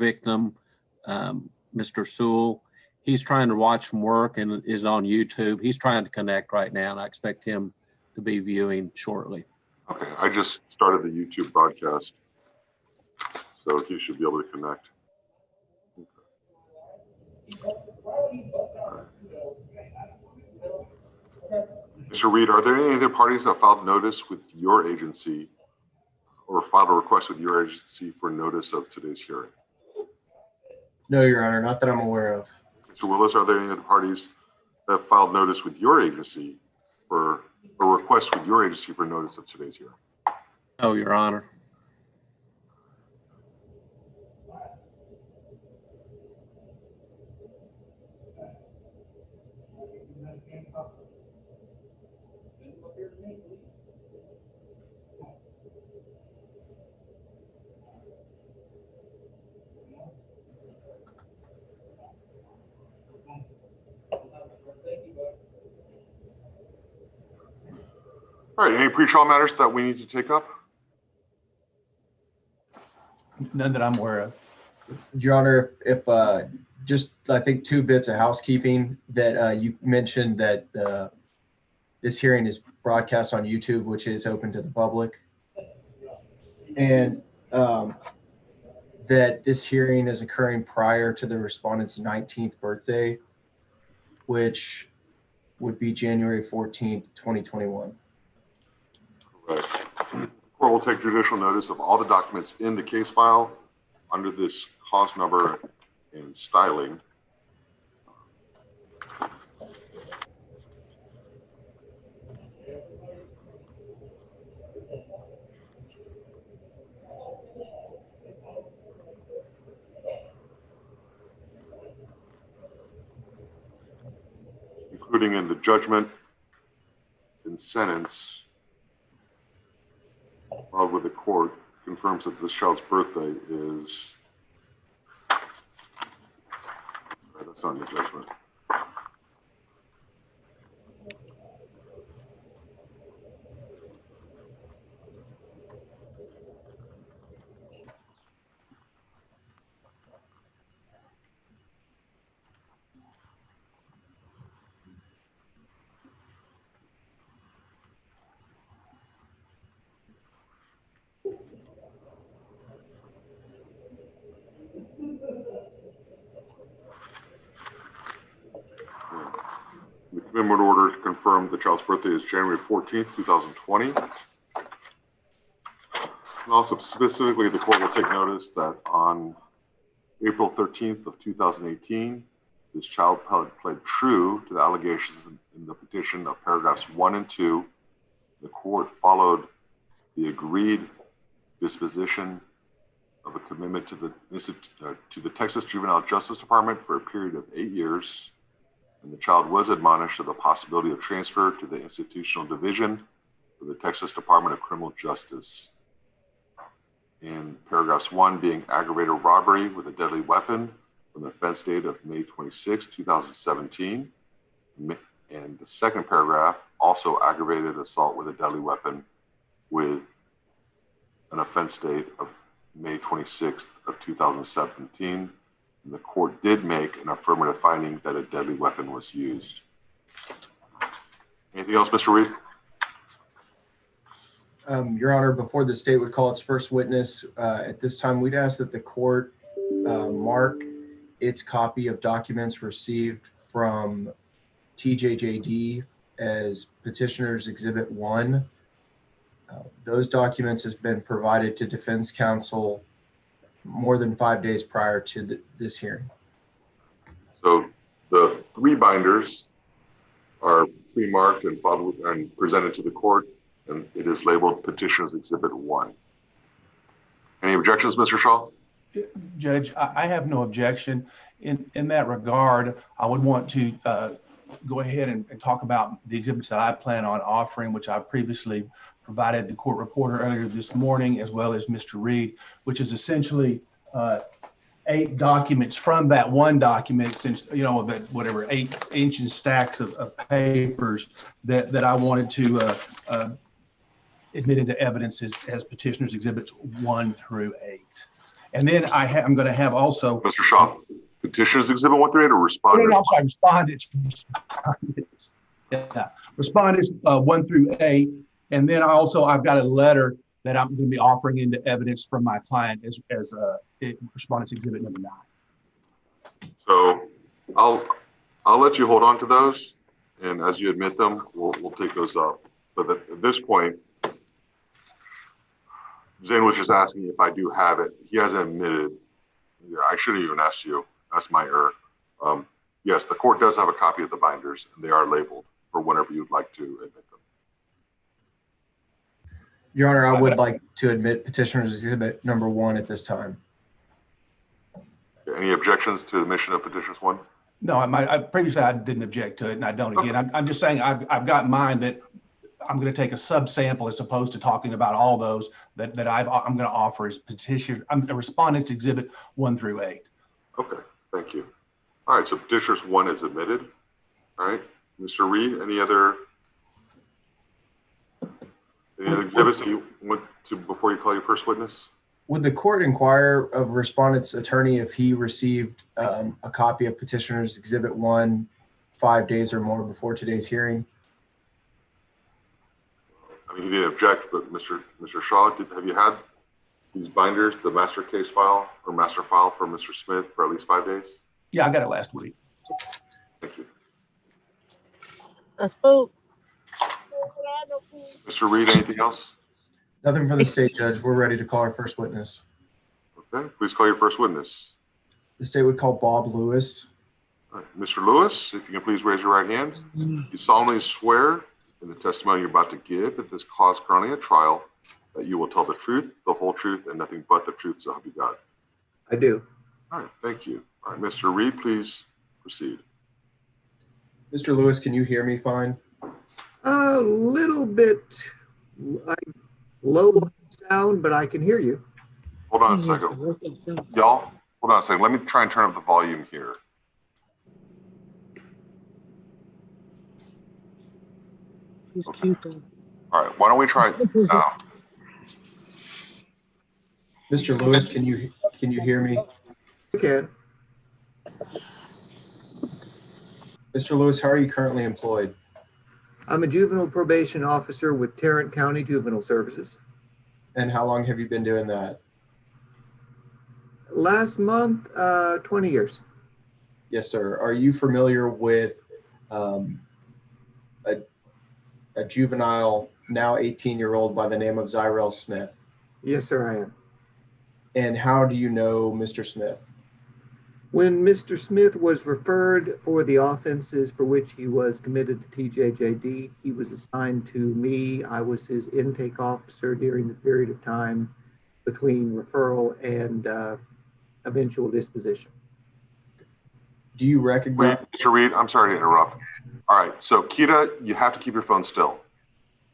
victim, Mr. Sewell. He's trying to watch from work and is on YouTube. He's trying to connect right now, and I expect him to be viewing shortly. Okay, I just started the YouTube broadcast, so he should be able to connect. Mr. Reed, are there any other parties that filed notice with your agency or filed a request with your agency for notice of today's hearing? No, Your Honor, not that I'm aware of. Mr. Willis, are there any other parties that filed notice with your agency for a request with your agency for notice of today's hearing? No, Your Honor. All right, any pretrial matters that we need to take up? None that I'm aware of. Your Honor, if just I think 2 bits of housekeeping that you mentioned that this hearing is broadcast on YouTube, which is open to the public, and that this hearing is occurring prior to the respondent's 19th birthday, which would be January 14th, 2021. Right. The court will take judicial notice of all the documents in the case file under this cause number and styling. Including in the judgment and sentence filed with the court confirms that this child's birthday is, that's not in the judgment. The commitment order to confirm the child's birthday is January 14th, 2020. And also specifically, the court will take notice that on April 13th of 2018, this child pled true to the allegations in the petition of paragraphs 1 and 2. The court followed the agreed disposition of a commitment to the Texas Juvenile Justice Department for a period of 8 years. And the child was admonished of the possibility of transfer to the institutional division of the Texas Department of Criminal Justice. In paragraphs 1 being aggravated robbery with a deadly weapon from the offense date of May 26, 2017. And the second paragraph, also aggravated assault with a deadly weapon with an offense date of May 26th of 2017. And the court did make an affirmative finding that a deadly weapon was used. Anything else, Mr. Reed? Your Honor, before the state would call its first witness, at this time, we'd ask that the court mark its copy of documents received from TJJD as Petitioner's Exhibit 1. Those documents has been provided to defense counsel more than 5 days prior to this hearing. So the 3 binders are pre-marked and filed and presented to the court, and it is labeled Petitioner's Exhibit 1. Any objections, Mr. Shaw? Judge, I have no objection. In that regard, I would want to go ahead and talk about the exhibits that I plan on offering, which I previously provided the court reporter earlier this morning, as well as Mr. Reed, which is essentially 8 documents from that one document, since, you know, that whatever 8 ancient stacks of papers that I wanted to admit into evidence as Petitioner's Exhibits 1 through 8. And then I'm going to have also. Mr. Shaw, petitioners exhibit 1 through 8 or No, respondents? no, I'm sorry, respondents. Yeah, respondents 1 through 8. And then I've got a letter that I'm going to be offering into evidence from my client as respondents exhibit number 9. So I'll let you hold on to those, and as you admit them, we'll take those up. But at this point, Zane was just asking if I do have it. He hasn't admitted. Yeah, I should have even asked you. That's my error. Yes, the court does have a copy of the binders, and they are labeled for whenever you'd like to admit them. Your Honor, I would like to admit petitioner's exhibit number 1 at this time. Any objections to the admission of petitioners 1? No, previously I didn't object to it, and I don't again. Okay. I'm just saying I've got mine that I'm going to take a subsample as opposed to talking about all those that I'm going to offer as petitioner. A respondent's exhibit 1 through 8. Okay, thank you. All right, so petitioners 1 is admitted. All right, Mr. Reed, any other exhibits that you want to before you call your first witness? Would the court inquire of respondent's attorney if he received a copy of petitioner's exhibit 1 5 days or more before today's hearing? I mean, he didn't object, but Mr. Shaw, have you had these binders, the master case file or master file for Mr. Smith for at least 5 days? Yeah, I got it last week. Thank you. I spoke. Mr. Reed, anything else? Nothing for the state, Judge. We're ready to call our first witness. Okay, please call your first witness. The state would call Bob Lewis. All right. Mr. Lewis, if you can please raise your right hand. You solemnly swear in the testimony you're about to give at this cause currently at trial that you will tell the truth, the whole truth, and nothing but the truth, so help you God. I do. All right, thank you. All right, Mr. Reed, please proceed. Mr. Lewis, can you hear me fine? A little bit low sound, but I can hear you. Hold on a second. Y'all, hold on a second. Let me try and turn up the volume here. Okay. All right, why don't we try it now? Mr. Lewis, can you hear me? I can. Mr. Lewis, how are you currently employed? I'm a juvenile probation officer with Tarrant County Juvenile Services. And how long have you been doing that? Last month, 20 years. Yes, sir. Are you familiar with a juvenile, now 18-year-old by the name of Zyrell Smith? Yes, sir, I am. And how do you know Mr. Smith? When Mr. Smith was referred for the offenses for which he was committed to TJJD, he was assigned to me. I was his intake officer during the period of time between referral and eventual disposition. Do you recognize? Mr. Reed, I'm sorry to interrupt. All right, so Kita, you have to keep your phone still.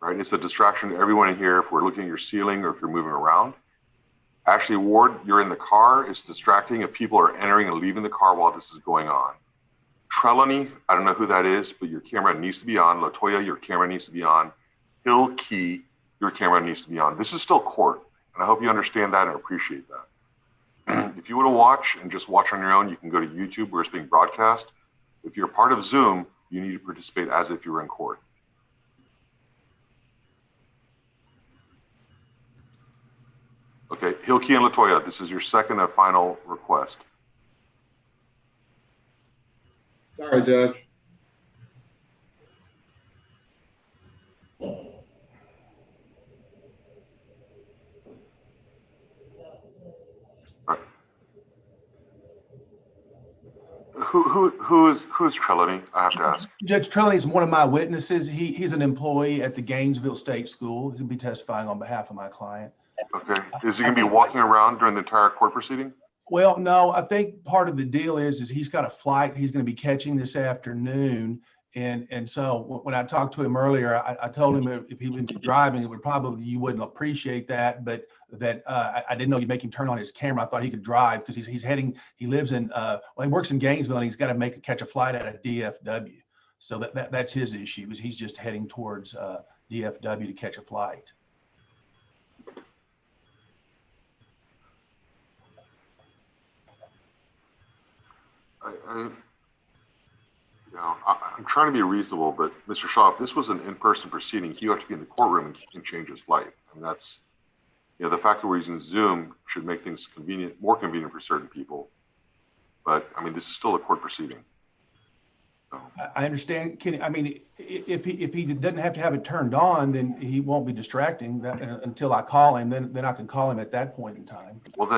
All right, it's a distraction to everyone in here if we're looking at your ceiling or if you're moving around. Ashley Ward, you're in the car. It's distracting if people are entering and leaving the car while this is going on. Trelawney, I don't know who that is, but your camera needs to be on. Latoya, your camera needs to be on. Hill Key, your camera needs to be on. This is still court, and I hope you understand that and appreciate that. If you want to watch and just watch on your own, you can go to YouTube where it's being broadcast. If you're part of Zoom, you need to participate as if you were in court. Okay, Hilke and Latoya, this is your second and final request. Sorry, Judge. Who's Trelawney? I have to ask. Judge Trelawney is one of my witnesses. He's an employee at the Gainesville State School. He'll be testifying on behalf of my client. Okay. Is he going to be walking around during the entire court proceeding? Well, no, I think part of the deal is he's got a flight he's going to be catching this afternoon. And so when I talked to him earlier, I told him if he would be driving, it would probably, you wouldn't appreciate that, but that I didn't know you'd make him turn on his camera. I thought he could drive because he's heading, he lives in, well, he works in Gainesville and he's got to catch a flight out of DFW. So that's his issue, is he's just heading towards DFW to catch a flight. I'm trying to be reasonable, but Mr. Shaw, if this was an in-person proceeding, he would have to be in the courtroom and change his flight. And that's, the fact that we're using Zoom should make things more convenient for certain people. But I mean, this is still a court proceeding. So. I understand. If he doesn't have to have it turned on, then he won't be distracting until I call him. Then I can call him at that point in time. Well,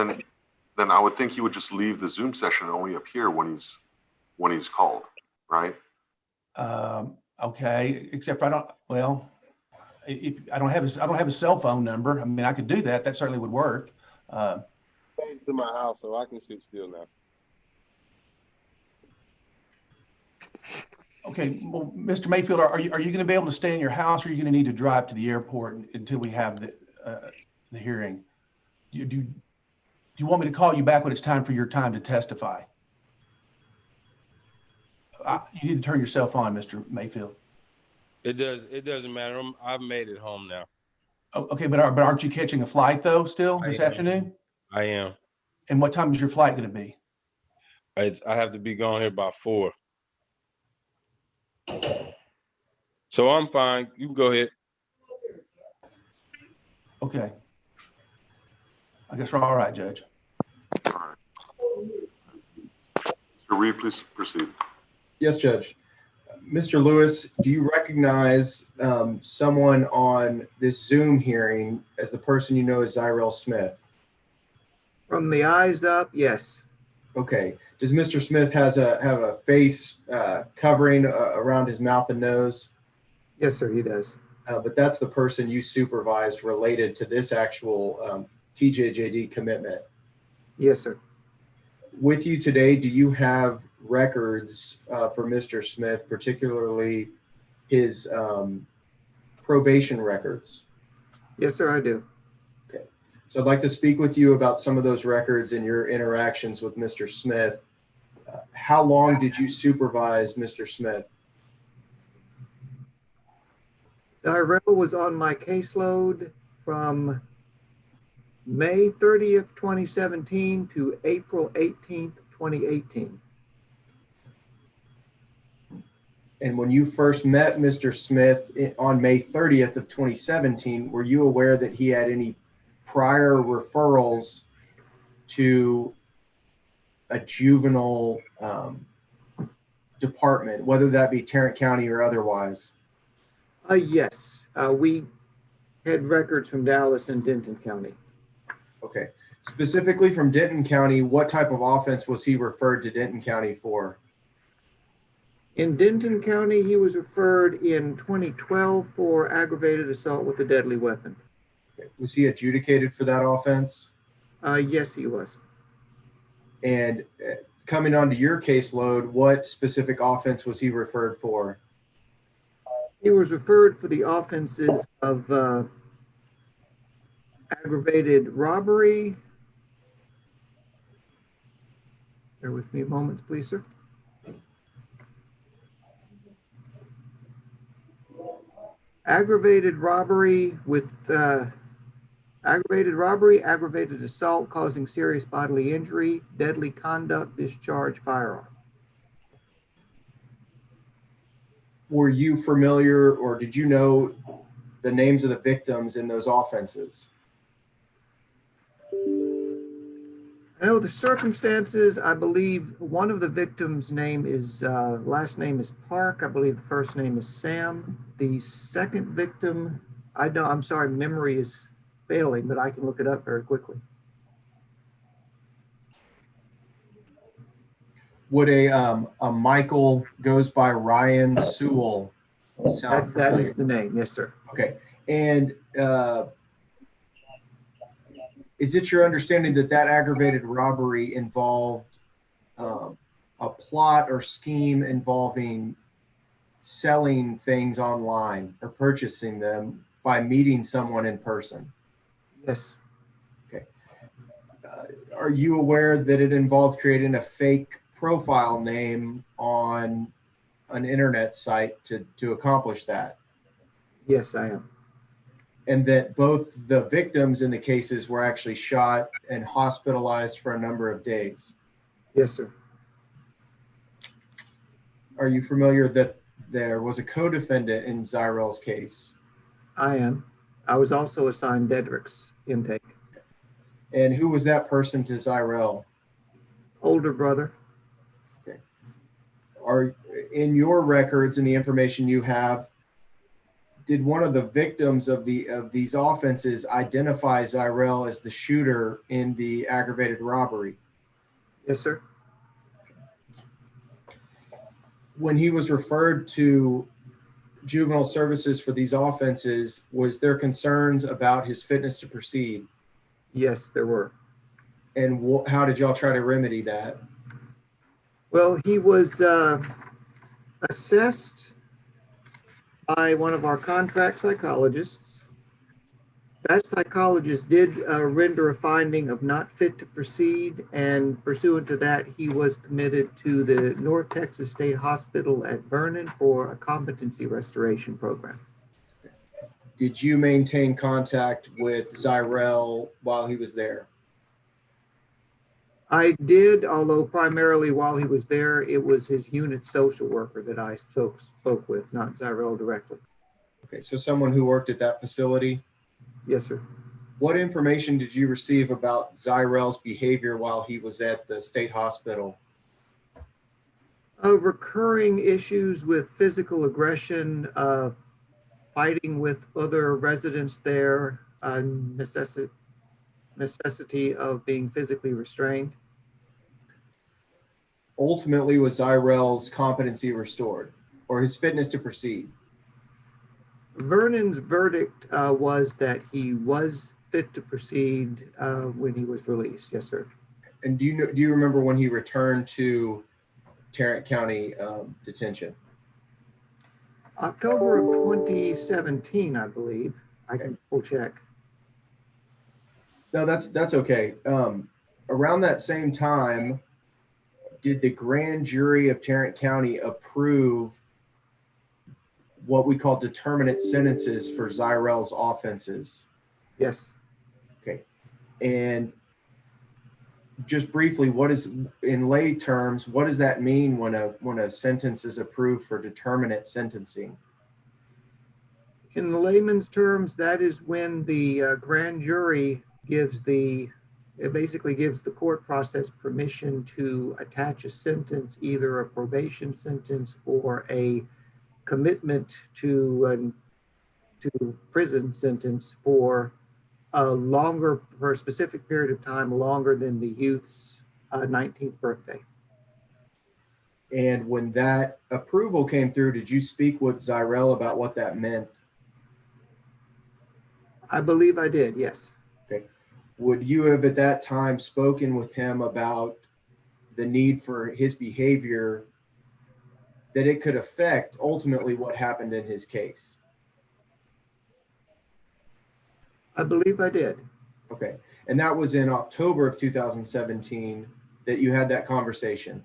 then I would think he would just leave the Zoom session and only appear when he's called, right? Okay. Except I don't. Well, if I don't have his cell phone number. I mean, I could do that. That certainly would work. It's in my house, so I can sit still now. Okay, well, Mr. Mayfield, are you going to be able to stay in your house, or are you going to need to drive to the airport until we have the hearing? Do you want me to call you back when it's time for your time to testify? You need to turn yourself on, Mr. Mayfield. It doesn't matter. I've made it home now. Oh, okay, but aren't you catching a flight though still this afternoon? I am. And what time is your flight going to be? I have to be gone here by 4. So I'm fine. You can go ahead. Okay. I guess we're all right, Judge. All right. Mr. Reed, please proceed. Yes, Judge. Mr. Lewis, do you recognize someone on this Zoom hearing as the person you know as Zyrell Smith? From the eyes up, yes. Okay. Does Mr. Smith have a face covering around his mouth and nose? Yes, sir, he does. But that's the person you supervised related to this actual TJJD commitment. Yes, sir. With you today, do you have records for Mr. Smith, particularly his probation records? Yes, sir, I do. Okay. So I'd like to speak with you about some of those records and your interactions with Mr. Smith. How long did you supervise Mr. Smith? Zyrell was on my caseload from May 30th, 2017 to April 18th, 2018. And when you first met Mr. Smith on May 30th of 2017, were you aware that he had any prior referrals to a juvenile department, whether that be Tarrant County or otherwise? Yes, we had records from Dallas and Denton County. Okay. Specifically from Denton County, what type of offense was he referred to Denton County for? In Denton County, he was referred in 2012 for aggravated assault with a deadly weapon. Okay. Was he adjudicated for that offense? Yes, he was. And coming onto your caseload, what specific offense was he referred for? He was referred for the offenses of aggravated robbery. Bear with me a moment, please, sir. Aggravated robbery with aggravated assault causing serious bodily injury, deadly conduct, discharge, firearm. Were you familiar, or did you know the names of the victims in those offenses? I know the circumstances. I believe one of the victims' name is, last name is Park. I believe the first name is Sam. The second victim, I'm sorry, memory is failing, but I can look it up very quickly. Would a Michael goes by Ryan Sewell sound That familiar? is the name, yes, sir. Okay. And is it your understanding that that aggravated robbery involved a plot or scheme involving selling things online or purchasing them by meeting someone in person? Yes. Okay. Are you aware that it involved creating a fake profile name on an internet site to accomplish that? Yes, I am. And that both the victims in the cases were actually shot and hospitalized for a number of days? Yes, sir. Are you familiar that there was a co-defendant in Zyrell's case? I am. I was also assigned Dedrick's intake. And who was that person to Zyrell? Older brother. Are in your records and the information you have, did one of the victims of these offenses identify Zyrell as the shooter in the aggravated robbery? Yes, sir. When he was referred to juvenile services for these offenses, was there concerns about his fitness to proceed? Yes, there were. And how did y'all try to remedy that? Well, he was assessed by one of our contract psychologists. That psychologist did render a finding of not fit to proceed, and pursuant to that, he was committed to the North Texas State Hospital at Vernon for a competency restoration program. Did you maintain contact with Zyrell while he was there? I did, although primarily while he was there, it was his unit social worker that I spoke with, not Zyrell directly. Okay, so someone who worked at that facility? Yes, sir. What information did you receive about Zyrell's behavior while he was at the state hospital? Recurring issues with physical aggression, fighting with other residents there, necessity of being physically restrained. Ultimately, was Zyrell's competency restored or his fitness to proceed? Vernon's verdict was that he was fit to proceed when he was released. Yes, sir. And do you remember when he returned to Tarrant County detention? October of 2017, I believe. I can full check. No, that's okay. Around that same time, did the grand jury of Tarrant County approve what we call determinate sentences for Zyrell's offenses? Yes. Okay. And just briefly, what is, in lay terms, what does that mean when a sentence is approved for determinate sentencing? In the layman's terms, that is when the grand jury basically gives the court process permission to attach a sentence, either a probation sentence or a commitment to prison sentence for a specific period of time, longer than the youth's 19th birthday. And when that approval came through, did you speak with Zyrell about what that meant? I believe I did, yes. Okay. Would you have at that time spoken with him about the need for his behavior, that it could affect ultimately what happened in his case? I believe I did. Okay. And that was in October of 2017 that you had that conversation?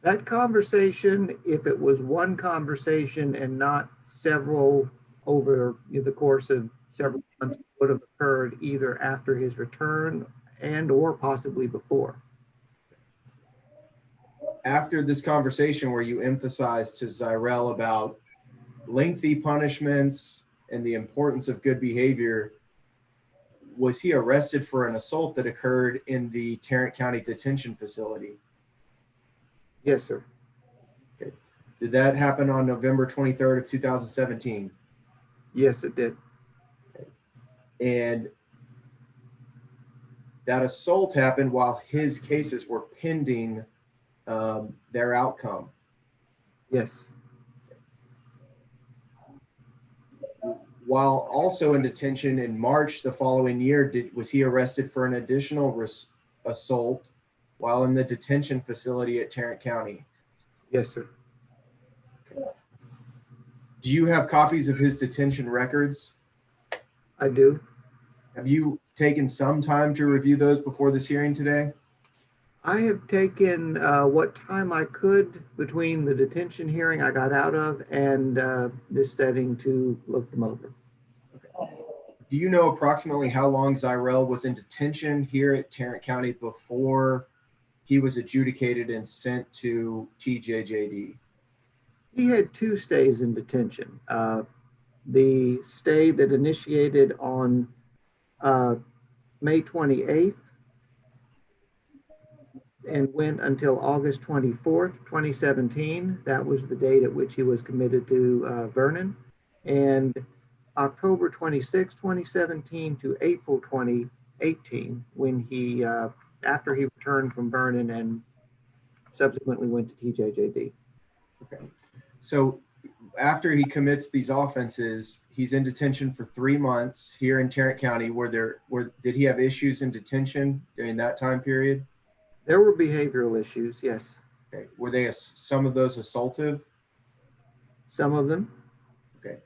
That conversation, if it was one conversation and not several over the course of several months, would have occurred either after his return and or possibly before. After this conversation where you emphasized to Zyrell about lengthy punishments and the importance of good behavior, was he arrested for an assault that occurred in the Tarrant County Detention Facility? Yes, sir. Okay. Did that happen on November 23rd of 2017? Yes, it did. Okay. And that assault happened while his cases were pending their outcome? Yes. While also in detention in March the following year, was he arrested for an additional assault while in the detention facility at Tarrant County? Yes, sir. Okay. Do you have copies of his detention records? I do. Have you taken some time to review those before this hearing today? I have taken what time I could between the detention hearing I got out of and this setting to look them over. Okay. Do you know approximately how long Zyrell was in detention here at Tarrant County before he was adjudicated and sent to TJJD? He had 2 stays in detention. The stay that initiated on May 28th and went until August 24th, 2017. That was the date at which he was committed to Vernon. And October 26, 2017 to April 2018, when he, after he returned from Vernon and subsequently went to TJJD. Okay. So after he commits these offenses, he's in detention for 3 months here in Tarrant County. Did he have issues in detention during that time period? There were behavioral issues, yes. Okay. Were they some of those assaultive? Some of them. Okay.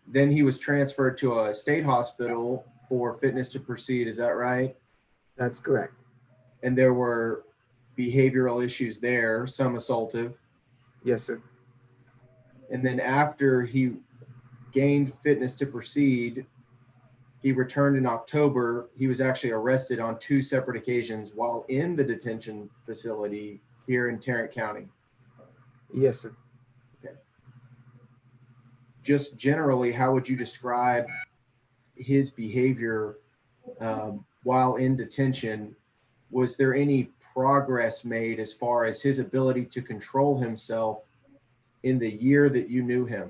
Then he was transferred to a state hospital for fitness to proceed. Is that right? That's correct. And there were behavioral issues there, some assaultive. Yes, sir. And then after he gained fitness to proceed, he returned in October. He was actually arrested on 2 separate occasions while in the detention facility here in Tarrant County. Yes, sir. Okay. Just generally, how would you describe his behavior while in detention? Was there any progress made as far as his ability to control himself in the year that you knew him?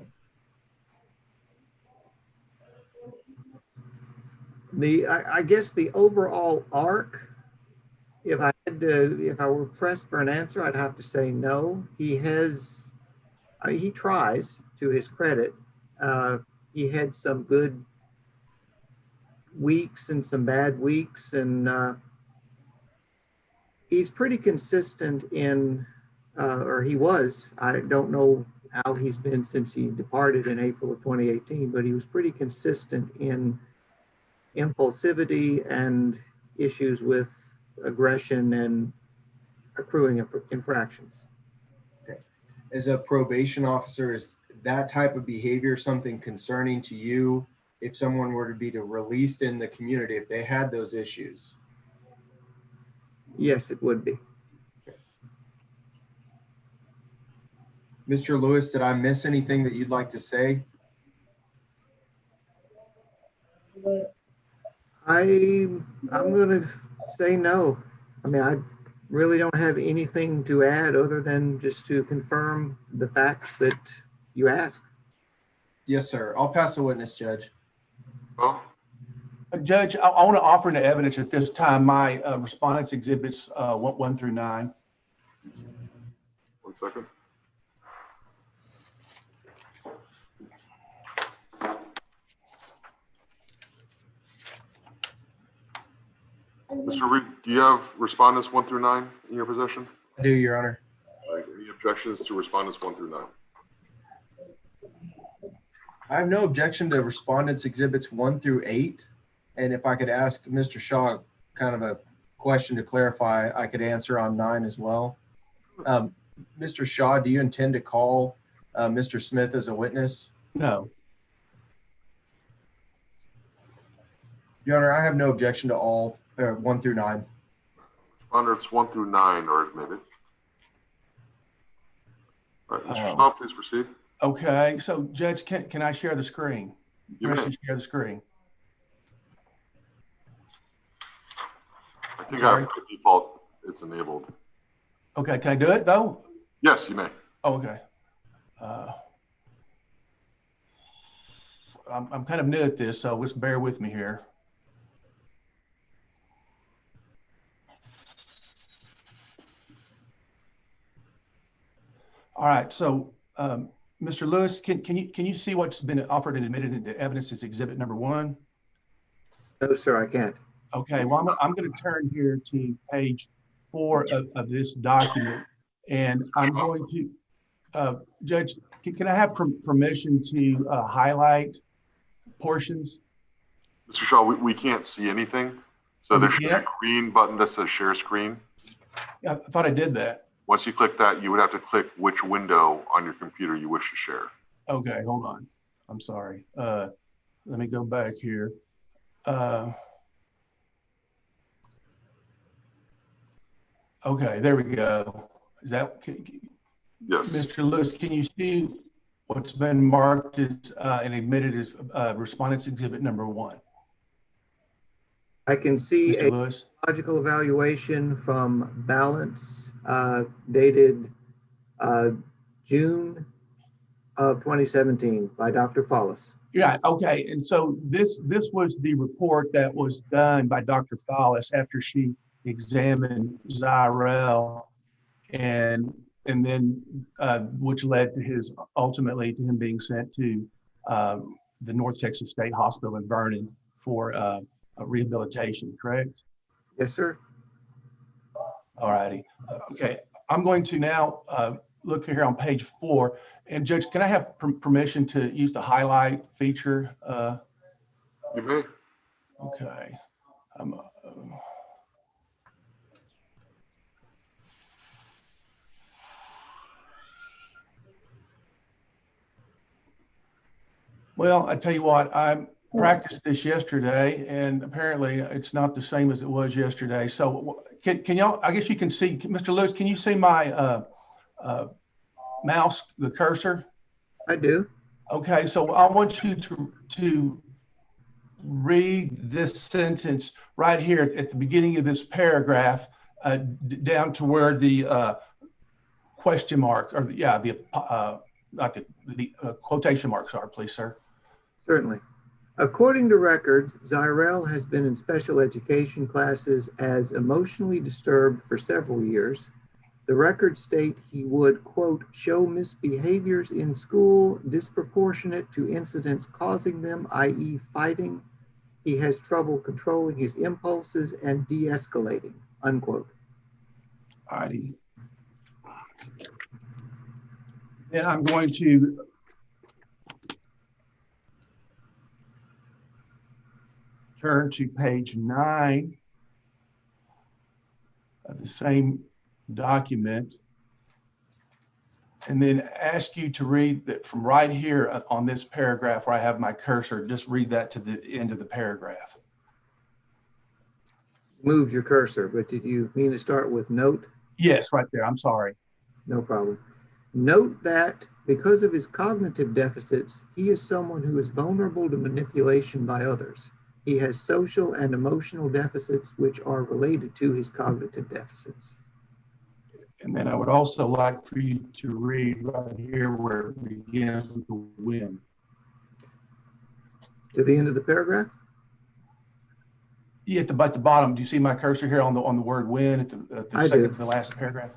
I guess the overall arc, if I were pressed for an answer, I'd have to say no. He tries, to his credit. He had some good weeks and some bad weeks, and he's pretty consistent in, or he was, I don't know how he's been since he departed in April of 2018, but he was pretty consistent in impulsivity and issues with aggression and accruing infractions. Okay. As a probation officer, is that type of behavior something concerning to you if someone were to be released in the community, if they had those issues? Yes, it would be. Mr. Lewis, did I miss anything that you'd like to say? I'm going to say no. I mean, I really don't have anything to add other than just to confirm the facts that you asked. Yes, sir. I'll pass the witness, Judge. Oh, Judge, I want to offer into evidence at this time my respondents exhibits 1 through 9. 1 second. Mr. Reed, do you have respondents 1 through 9 in your possession? I do, Your Honor. All right, any objections to respondents 1 through 9? I have no objection to respondents exhibits 1 through 8. And if I could ask Mr. Shaw kind of a question to clarify, I could answer on 9 as well. Mr. Shaw, do you intend to call Mr. Smith as a witness? No. Your Honor, I have no objection to all 1 through 9. Respondents 1 through 9 are admitted. All right, Mr. Oh. Shaw, please proceed. Okay, so Judge, can I share the screen? You may. Share the screen. I think by default it's enabled. Okay, can I do it though? Yes, you may. Oh, okay. I'm kind of new at this, so just bear with me here. All right, so Mr. Lewis, can you see what's been offered and admitted into evidence as exhibit number 1? No, sir, I can't. Okay, well, I'm going to turn here to page 4 of this document, and I'm going to, Judge, can I have permission to highlight portions? Mr. Shaw, we can't see anything. So there should be a green button that says share screen. Yeah, I thought I did that. Once you click that, you would have to click which window on your computer you wish to share. Okay, hold on. I'm sorry. Let me go back here. Okay, there we go. Is that, Yes. Mr. Lewis, can you see what's been marked as and admitted as respondents exhibit number 1? I can see Mr. a Lewis? logical evaluation from Balance dated June of 2017 by Dr. Follis. Yeah, okay. And so this was the report that was done by Dr. Follis after she examined Zyrell, and then which led to his ultimately to him being sent to the North Texas State Hospital in Vernon for rehabilitation, correct? Yes, sir. All righty. Okay, I'm going to now look here on page 4. And Judge, can I have permission to use the highlight feature? You may. Okay. Well, I tell you what, I practiced this yesterday, and apparently it's not the same as it was yesterday. So can y'all, I guess you can see, Mr. Lewis, can you see my mouse, the cursor? I do. Okay, so I want you to read this sentence right here at the beginning of this paragraph down to where the question marks, or yeah, not the quotation marks are, please, sir. Certainly. According to records, Zyrell has been in special education classes as emotionally disturbed for several years. The records state he would, quote, show misbehaviors in school disproportionate to incidents causing them, i.e. fighting. He has trouble controlling his impulses and de-escalating, unquote. All righty. Then I'm going to turn to page 9 of the same document, and then ask you to read that from right here on this paragraph where I have my cursor, just read that to the end of the paragraph. Moved your cursor, but did you mean to start with note? Yes, right there. I'm sorry. No problem. Note that because of his cognitive deficits, he is someone who is vulnerable to manipulation by others. He has social and emotional deficits which are related to his cognitive deficits. And then I would also like for you to read right here where it begins with the win. To the end of the paragraph? Yeah, at the bottom. Do you see my cursor here on the word win at the second to the last paragraph?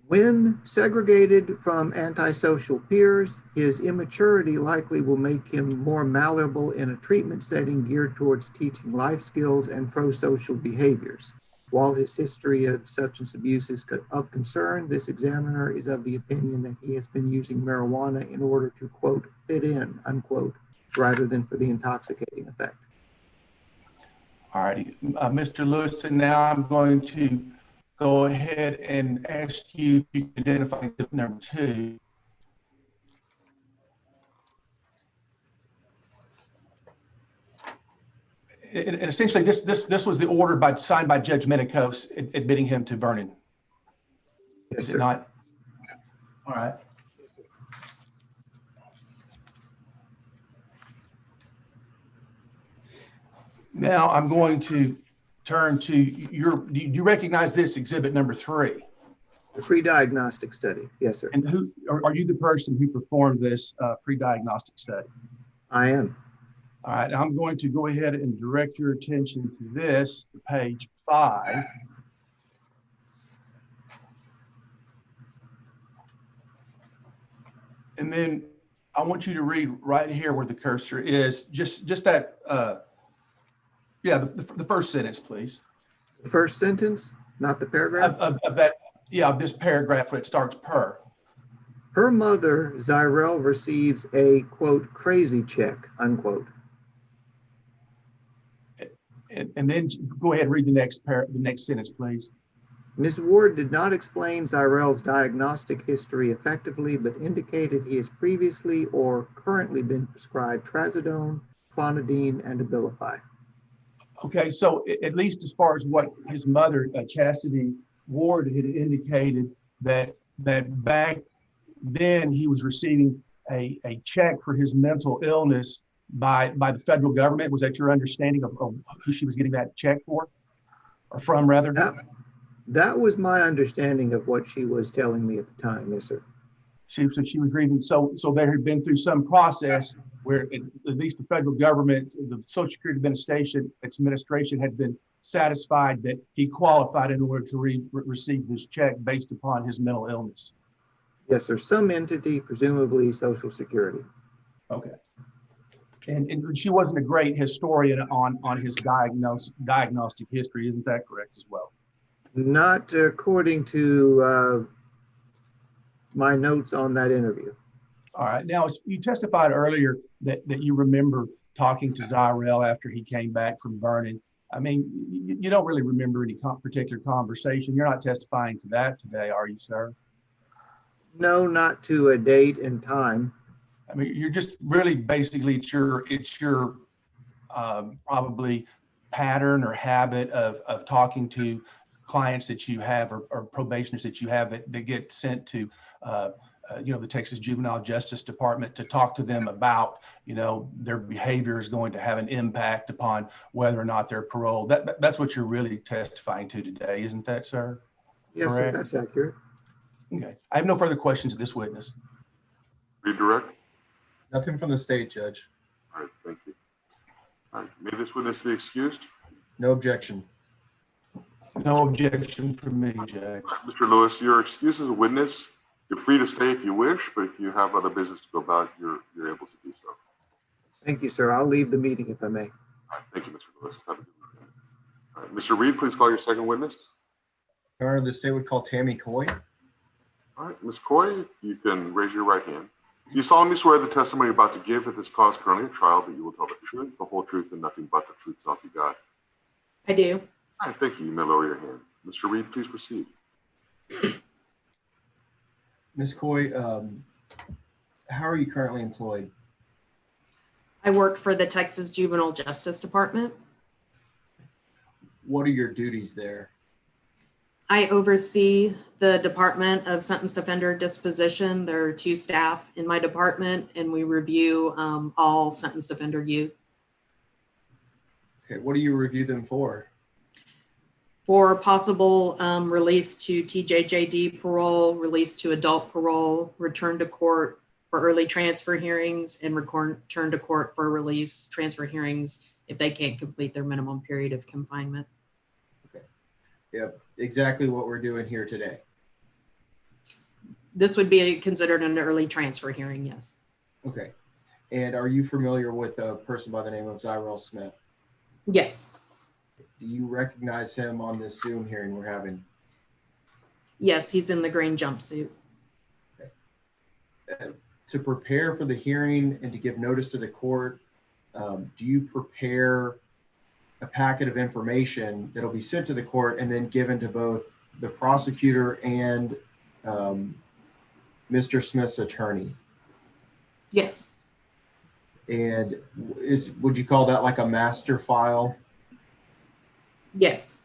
When segregated from antisocial peers, his immaturity likely will make him more malleable in a treatment setting geared towards teaching life skills and pro-social behaviors. While his history of substance abuse is of concern, this examiner is of the opinion that he has been using marijuana in order to, quote, fit in, unquote, rather than for the intoxicating effect. All righty. Mr. Lewis, and now I'm going to go ahead and ask you to identify exhibit number 2. And essentially, this was the order signed by Judge Medicos admitting him to Vernon. Yes, Is it sir. not? All right. Yes, sir. Now I'm going to turn to do you recognize this exhibit number 3? The pre-diagnostic study. Yes, sir. And who are you the person who performed this pre-diagnostic study? I am. All right, I'm going to go ahead and direct your attention to this, to page 5. And then I want you to read right here where the cursor is, just that, yeah, the first sentence, please. The first sentence, not the paragraph? Of that, yeah, of this paragraph where it starts per. Her mother, Zyrell, receives a, quote, crazy check, unquote. And then go ahead and read the next sentence, please. Ms. Ward did not explain Zyrell's diagnostic history effectively, but indicated he has previously or currently been prescribed trazodone, clonidine, and Abilify. Okay, so at least as far as what his mother, Chastity, Ward had indicated that back then he was receiving a check for his mental illness by the federal government. Was that your understanding of who she was getting that check for, or from rather? That was my understanding of what she was telling me at the time. Yes, sir. She said she was reading. So there had been through some process where at least the federal government, the Social Security administration had been satisfied that he qualified in order to receive this check based upon his mental illness. Yes, sir. Some entity, presumably Social Security. Okay. And she wasn't a great historian on his diagnostic history. Isn't that correct as well? Not according to my notes on that interview. All right. Now, you testified earlier that you remember talking to Zyrell after he came back from Vernon. I mean, you don't really remember any particular conversation. You're not testifying to that today, are you, sir? No, not to a date and time. I mean, you're just really basically it's your probably pattern or habit of talking to clients that you have or probationers that you have that get sent to the Texas Juvenile Justice Department to talk to them about, their behavior is going to have an impact upon whether or not they're paroled. That's what you're really testifying to today, isn't that, sir? Yes, Correct? sir, that's accurate. Okay. I have no further questions of this witness. Redirect. Nothing from the state, Judge. All right, thank you. All right, may this witness be excused? No objection. No objection from me, Judge. Mr. Lewis, you're excused as a witness. You're free to stay if you wish, but if you have other business to go about, you're able to do so. Thank you, sir. I'll leave the meeting if I may. All right, thank you, Mr. Lewis. Have a good evening. All right, Mr. Reed, please call your second witness. Your Honor, the state would call Tammy Coy. All right, Ms. Coy, if you can raise your right hand. Do you solemnly swear the testimony you're about to give at this cause currently at trial that you will tell the truth, the whole truth, and nothing but the truth, so help you God? I do. All right, thank you. You may lower your hand. Mr. Reed, please proceed. Ms. Coy, how are you currently employed? I work for the Texas Juvenile Justice Department. What are your duties there? I oversee the Department of Sentenced Offender Disposition. There are 2 staff in my department, and we review all sentenced offender youth. Okay, what do you review them for? For possible release to TJJD parole, release to adult parole, return to court for early transfer hearings, and return to court for release transfer hearings if they can't complete their minimum period of confinement. Okay, yep, exactly what we're doing here today. This would be considered an early transfer hearing, yes. Okay, and are you familiar with a person by the name of Zyrell Smith? Yes. Do you recognize him on this Zoom hearing we're having? Yes, he's in the green jumpsuit. Okay. To prepare for the hearing and to give notice to the court, do you prepare a packet of information that'll be sent to the court and then given to both the prosecutor and Mr. Smith's attorney? Yes. And would you call that like a master file? Yes.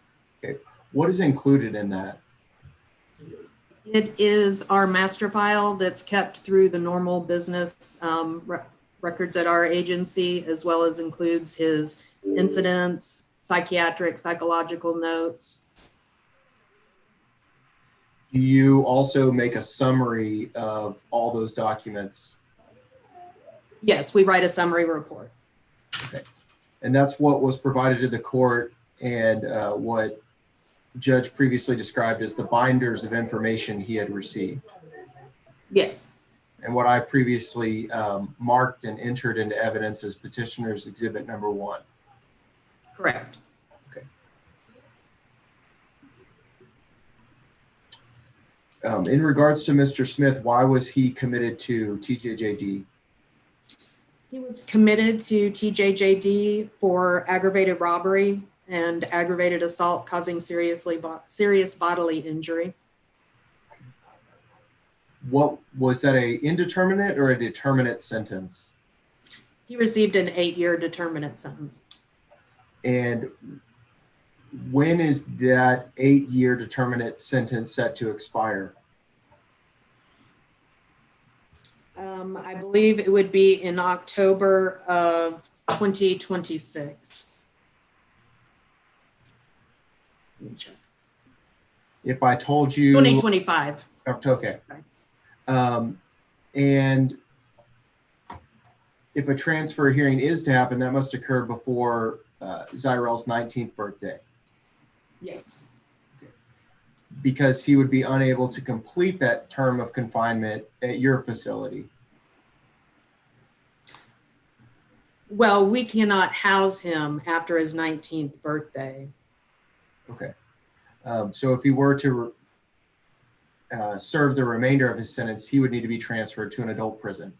Okay. What is included in that? It is our master file that's kept through the normal business records at our agency, as well as includes his incidents, psychiatric, psychological notes. Do you also make a summary of all those documents? Yes, we write a summary report. Okay. And that's what was provided to the court and what Judge previously described as the binders of information he had received. Yes. And what I previously marked and entered into evidence as petitioner's exhibit number 1. Correct. Okay. In regards to Mr. Smith, why was he committed to TJJD? He was committed to TJJD for aggravated robbery and aggravated assault causing serious bodily injury. What was that, a indeterminate or a determinate sentence? He received an 8-year determinate sentence. And when is that 8-year determinate sentence set to expire? I believe it would be in October of 2026. Let me check. If I told you 2025. okay. Sorry. And if a transfer hearing is to happen, that must occur before Zyrel's 19th birthday, Yes. because he would be unable to complete that term of confinement at your facility. Well, we cannot house him after his 19th birthday. Okay. So if he were to serve the remainder of his sentence, he would need to be transferred to an adult prison.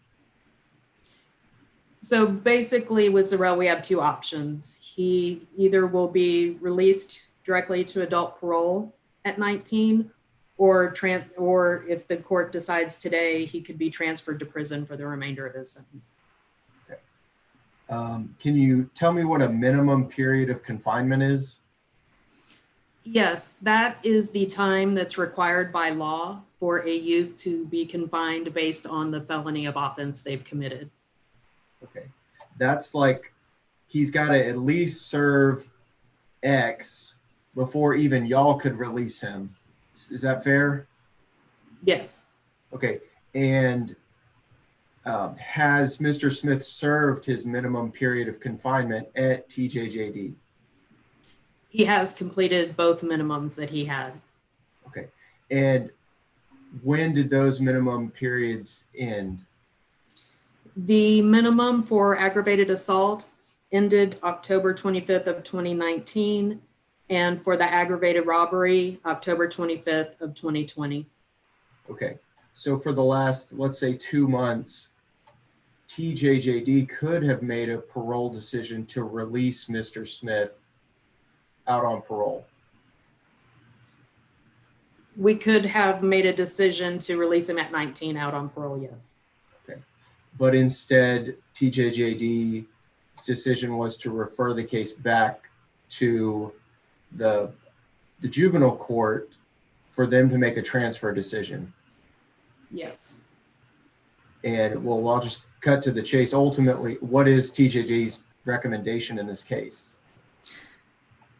So basically with Zarel, we have two options. He either will be released directly to adult parole at 19, or if the court decides today, he could be transferred to prison for the remainder of his sentence. Okay. Can you tell me what a minimum period of confinement is? Yes, that is the time that's required by law for a youth to be confined based on the felony of offense they've committed. Okay. That's like he's got to at least serve X before even y'all could release him. Is that fair? Yes. Okay. And has Mr. Smith served his minimum period of confinement at TJJD? He has completed both minimums that he had. Okay. And when did those minimum periods end? The minimum for aggravated assault ended October 25th of 2019, and for the aggravated robbery, October 25th of 2020. Okay. So for the last, let's say, 2 months, TJJD could have made a parole decision to release Mr. Smith out on parole. We could have made a decision to release him at 19 out on parole, yes. Okay. But instead, TJJD's decision was to refer the case back to the juvenile court for them to make a transfer decision. Yes. And well, I'll just cut to the chase. Ultimately, what is TJJD's recommendation in this case?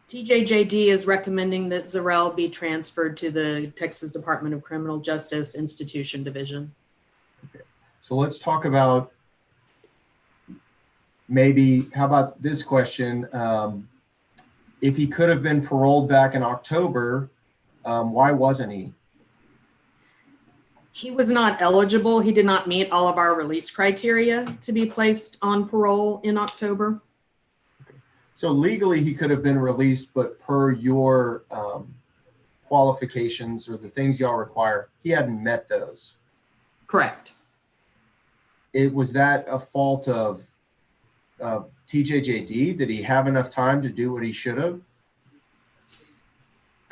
TJJD is recommending that Zarel be transferred to the Texas Department of Criminal Justice Institution Division. Okay. So let's talk about maybe, how about this question? If he could have been paroled back in October, why wasn't he? He was not eligible. He did not meet all of our release criteria to be placed on parole in October. Okay. So legally he could have been released, but per your qualifications or the things y'all require, he hadn't met those. Correct. Was that a fault of TJJD? Did he have enough time to do what he should have?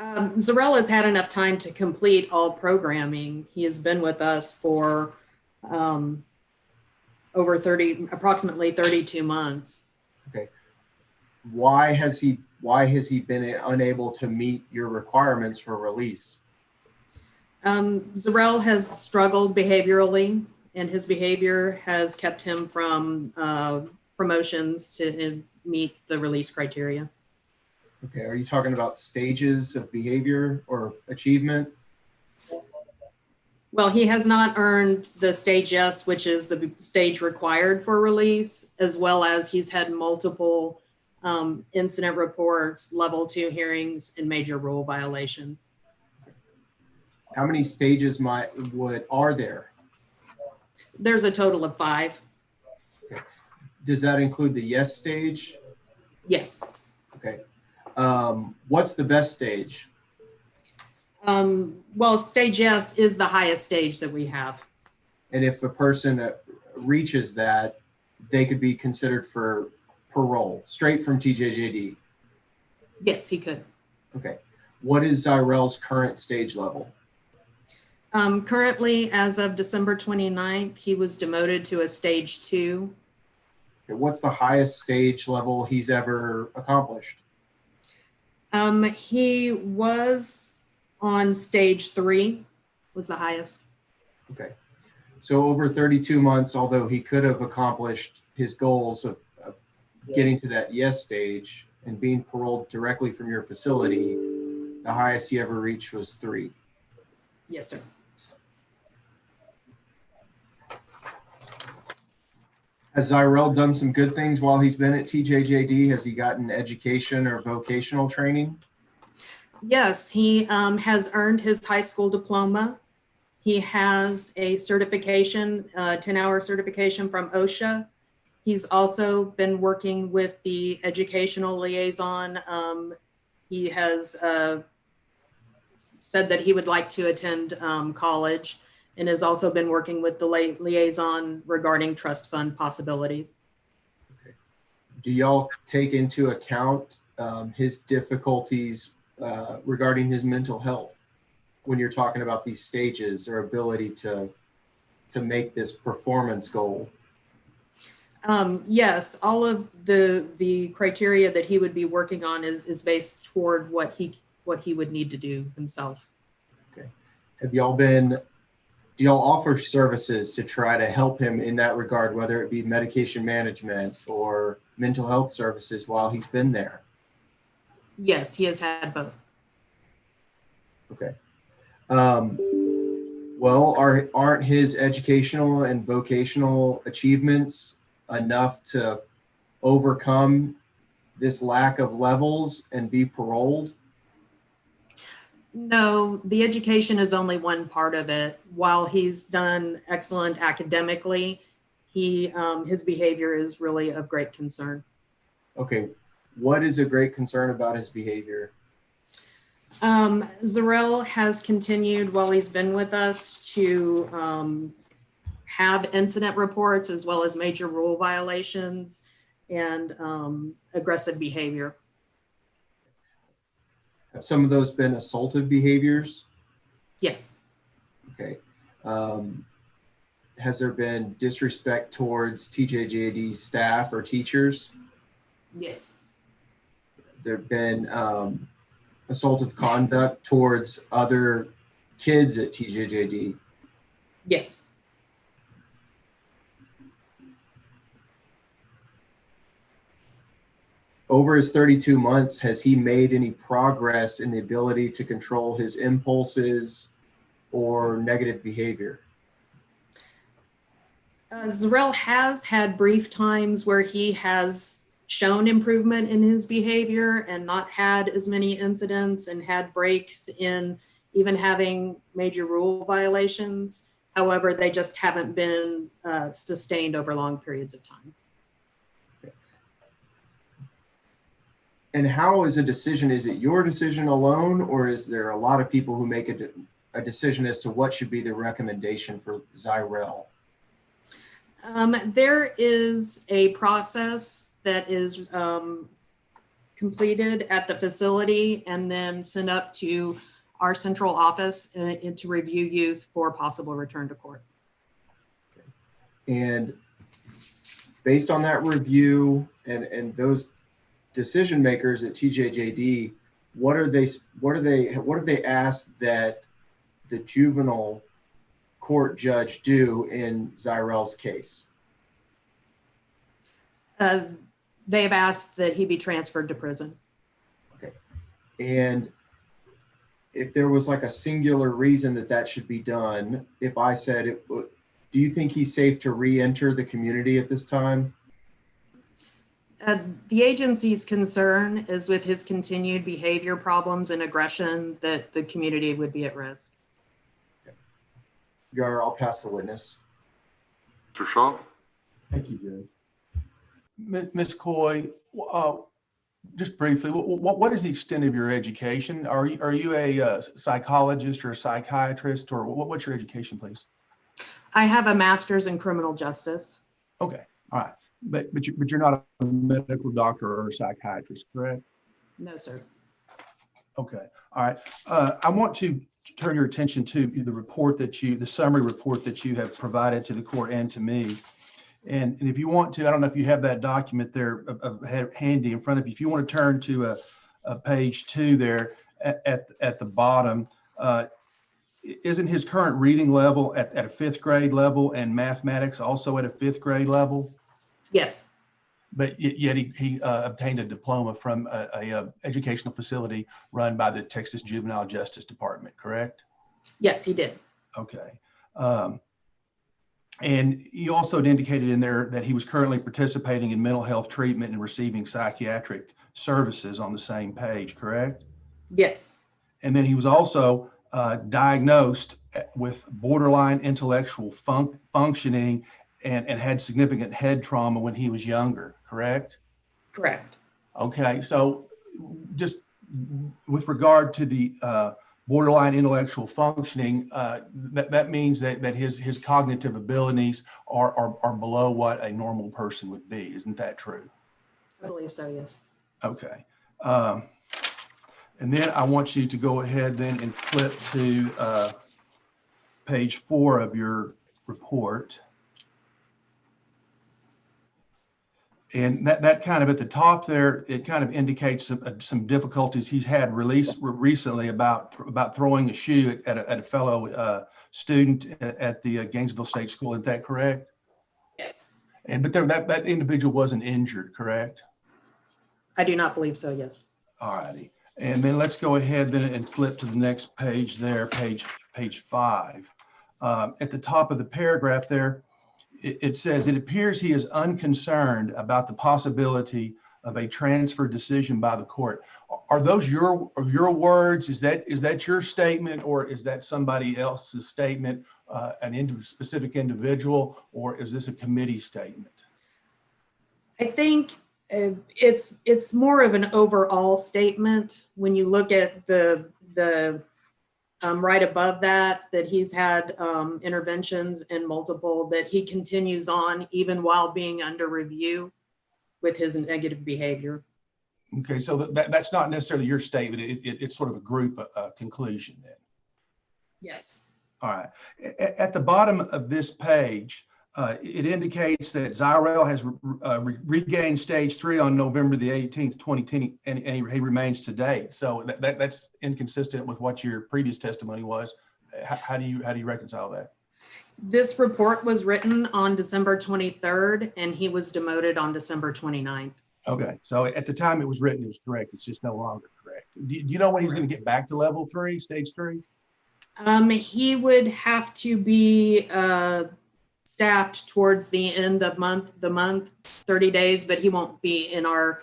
Zarel has had enough time to complete all programming. He has been with us for approximately 32 months. Okay. Why has he been unable to meet your requirements for release? Zarel has struggled behaviorally, and his behavior has kept him from promotions to meet the release criteria. Okay, are you talking about stages of behavior or achievement? Well, he has not earned the stage S, which is the stage required for release, as well as he's had multiple incident reports, level 2 hearings, and major rule violations. How many stages are there? There's a total of 5. Okay. Does that include the yes stage? Yes. Okay. What's the best stage? Well, stage S is the highest stage that we have. And if a person reaches that, they could be considered for parole straight from TJJD? Yes, he could. Okay. What is Zyrel's current stage level? Currently, as of December 29th, he was demoted to a stage 2. Okay. What's the highest stage level he's ever accomplished? He was on stage 3, was the highest. Okay. So over 32 months, although he could have accomplished his goals of getting to that yes stage and being paroled directly from your facility, the highest he ever reached was 3. Yes, sir. Has Zyrell done some good things while he's been at TJJD? Has he gotten education or vocational training? Yes, he has earned his high school diploma. He has a certification, 10-hour certification from OSHA. He's also been working with the educational liaison. He has said that he would like to attend college, and has also been working with the liaison regarding trust fund possibilities. Okay. Do y'all take into account his difficulties regarding his mental health when you're talking about these stages or ability to make this performance goal? Yes, all of the criteria that he would be working on is based toward what he would need to do himself. Okay. Do y'all offer services to try to help him in that regard, whether it be medication management or mental health services while he's been there? Yes, he has had both. Okay. Well, aren't his educational and vocational achievements enough to overcome this lack of levels and be paroled? No, the education is only one part of it. While he's done excellent academically, his behavior is really of great concern. Okay. What is a great concern about his behavior? Zarel has continued while he's been with us to have incident reports as well as major rule violations and aggressive behavior. Have some of those been assaultive behaviors? Yes. Okay. Has there been disrespect towards TJJD staff or teachers? Yes. There have been assaultive conduct towards other kids at TJJD? Yes. Over his 32 months, has he made any progress in the ability to control his impulses or negative behavior? Zarel has had brief times where he has shown improvement in his behavior and not had as many incidents and had breaks in even having major rule violations. However, they just haven't been sustained over long periods of time. Okay. And how is a decision? Is it your decision alone, or is there a lot of people who make a decision as to what should be the recommendation for Zyrell? There is a process that is completed at the facility and then sent up to our central office to review youth for possible return to court. Okay. And based on that review and those decision makers at TJJD, what have they asked that the juvenile court judge do in Zyrell's case? They have asked that he be transferred to prison. Okay. And if there was like a singular reason that should be done, if I said it, do you think he's safe to re-enter the community at this time? The agency's concern is with his continued behavior problems and aggression that the community would be at risk. Okay. Your Honor, I'll pass the witness. Mr. Shaw? Thank you, Judge. Ms. Coy, just briefly, what is the extent of your education? Are you a psychologist or a psychiatrist, or what's your education, please? I have a master's in criminal justice. Okay, all right, but you're not a medical doctor or a psychiatrist, correct? No, sir. Okay, all right. I want to turn your attention to the report the summary report that you have provided to the court and to me. And if you want to, I don't know if you have that document there handy in front of you. If you want to turn to page 2 there at the bottom. Isn't his current reading level at a 5th grade level and mathematics also at a 5th grade level? Yes, But yet he obtained a diploma from a educational facility run by the Texas Juvenile Justice Department, correct? yes, he did. Okay. And you also indicated in there that he was currently participating in mental health treatment and receiving psychiatric services on the same page, correct? Yes, And then he was also diagnosed with borderline intellectual functioning and had significant head trauma when he was younger, correct? correct. Okay, so just with regard to the borderline intellectual functioning, that means that his cognitive abilities are below what a normal person would be. Isn't that true? I believe so, yes. Okay. And then I want you to go ahead then and flip to page 4 of your report. And that kind of at the top there, it kind of indicates some difficulties he's had recently about throwing a shoe at a fellow student at the Gainesville State School. Is that correct? Yes. But that individual wasn't injured, correct? I do not believe so, yes. All righty. And then let's go ahead then and flip to the next page there, page 5. At the top of the paragraph there, it says, it appears he is unconcerned about the possibility of a transfer decision by the court. Are those your words? Is that your statement, or is that somebody else's statement, specific individual, or is this a committee statement? I think it's more of an overall statement when you look at the right above that he's had interventions and multiple, that he continues on even while being under review with his negative behavior. Okay, so that's not necessarily your statement. It's sort of a group conclusion then. Yes. All right. At the bottom of this page, it indicates that Zyrell has regained stage 3 on November the 18th, 2010, and he remains to date. So that's inconsistent with what your previous testimony was. How do you reconcile that? This report was written on December 23rd, and he was demoted on December 29th. Okay, so at the time it was written, it was correct. It's just no longer correct. Do you know when he's going to get back to level 3, stage 3? He would have to be staffed towards the end of the month, 30 days, but he won't be in our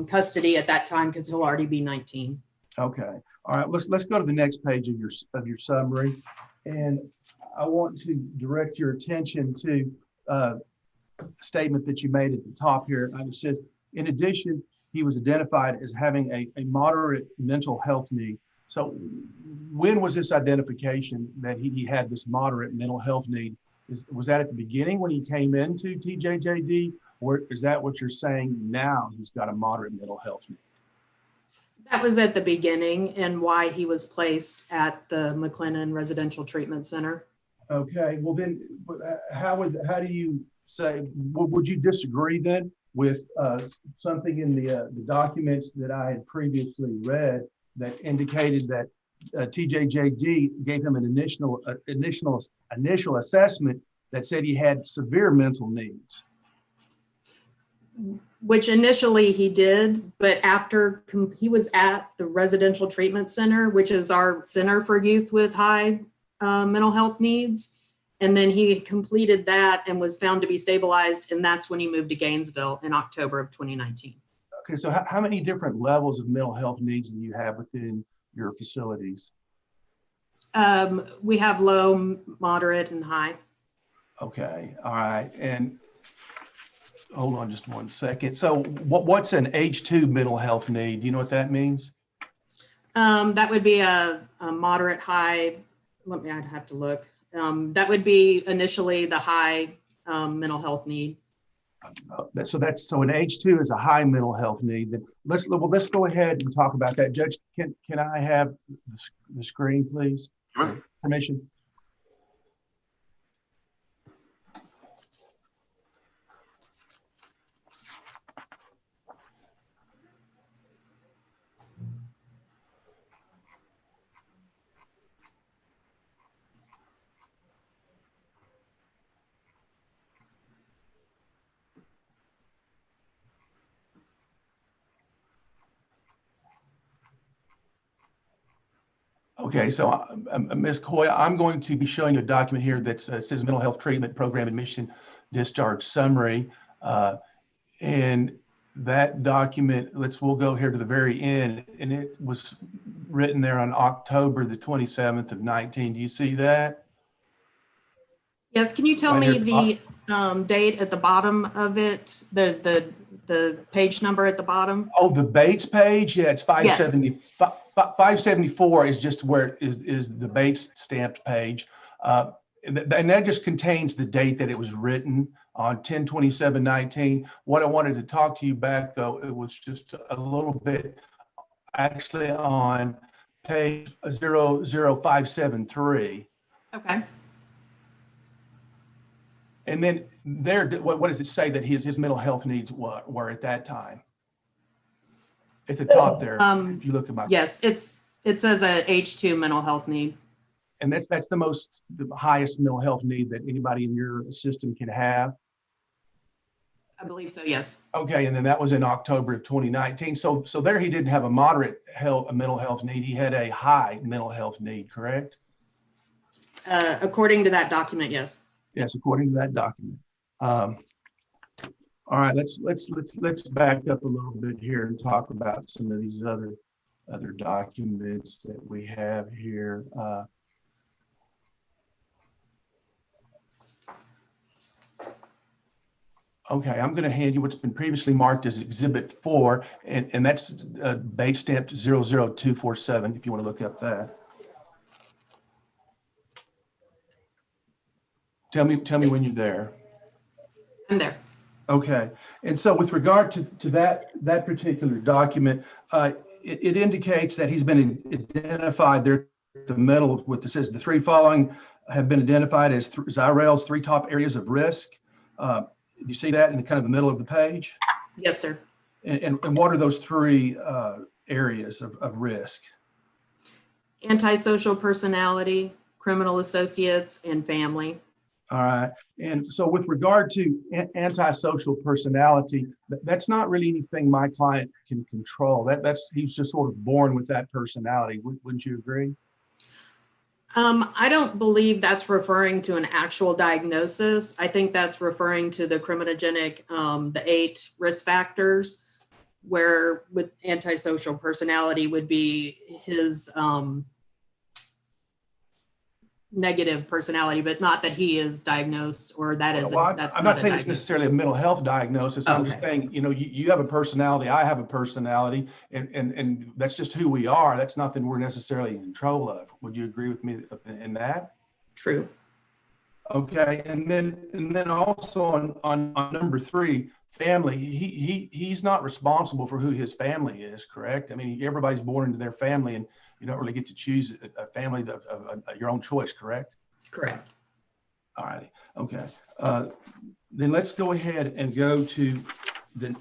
custody at that time because he'll already be 19. Okay, all right. Let's go to the next page of your summary, and I want to direct your attention to a statement that you made at the top here. It says, in addition, he was identified as having a moderate mental health need. So when was this identification that he had this moderate mental health need? Was that at the beginning when he came into TJJD, or is that what you're saying now he's got a moderate mental health need? That was at the beginning and why he was placed at the McLennan Residential Treatment Center. Okay, well then, how do you say, would you disagree then with something in the documents that I had previously read that indicated that TJJD gave him an initial assessment that said he had severe mental needs? Which initially he did, but after he was at the Residential Treatment Center, which is our center for youth with high mental health needs. And then he completed that and was found to be stabilized. And that's when he moved to Gainesville in October of 2019. Okay, so how many different levels of mental health needs do you have within your facilities? We have low, moderate, and high. Okay, all right. And hold on just one second. So what's an H2 mental health need? Do you know what that means? That would be a moderate, high. I'd have to look. That would be initially the high mental health need. So an H2 is a high mental health need. Then let's go ahead and talk about that. Judge, can I have the screen, please? Sure. Permission. Okay, so Ms. Coy, I'm going to be showing you a document here that says Mental Health Treatment Program Admission Discharge Summary. And that document, we'll go here to the very end, and it was written there on October the 27th of 19. Do you see that? Yes, can you tell me the date at the bottom of it, the page number at the bottom? Oh, the Bates page? Yeah, it's 570. Yes. 574 is just where is the Bates stamped page. And that just contains the date that it was written on 10/27/19. What I wanted to talk to you back, though, it was just a little bit actually on page 00573. Okay. And then there, what does it say that his mental health needs were at that time? At the top there, if you look at my. Yes, it says a H2 mental health need. And that's the highest mental health need that anybody in your system can have. I believe so, yes. Okay, and then that was in October of 2019. So there he didn't have a moderate mental health need. He had a high mental health need, correct? According to that document, yes. Yes, according to that document. All right, let's back up a little bit here and talk about some of these other documents that we have here. Okay, I'm going to hand you what's been previously marked as Exhibit 4, and that's Bates stamped 00247, if you want to look up that. Tell me when you're there. I'm there. Okay, and so with regard to that particular document, it indicates that he's been identified there. The middle with it says the three following have been identified as Zyrell's three top areas of risk. Do you see that in the kind of the middle of the page? Yes, sir. And what are those three areas of risk? Antisocial personality, criminal associates, and family. All right. And so with regard to antisocial personality, that's not really anything my client can control. He's just sort of born with that personality. Wouldn't you agree? I don't believe that's referring to an actual diagnosis. I think that's referring to the criminogenic, the 8 risk factors, where with antisocial personality would be his negative personality, but not that he is diagnosed or that is. I'm not saying it's necessarily a mental health diagnosis. I'm just saying, you have a personality, I have a personality, and that's just who we are. That's nothing we're necessarily in control of. Would you agree with me in that? True. Okay, and then also on number 3, family. He's not responsible for who his family is, correct? I mean, everybody's born into their family, and you don't really get to choose a family of your own choice, correct? Correct. All righty. Okay. Then let's go ahead and go to the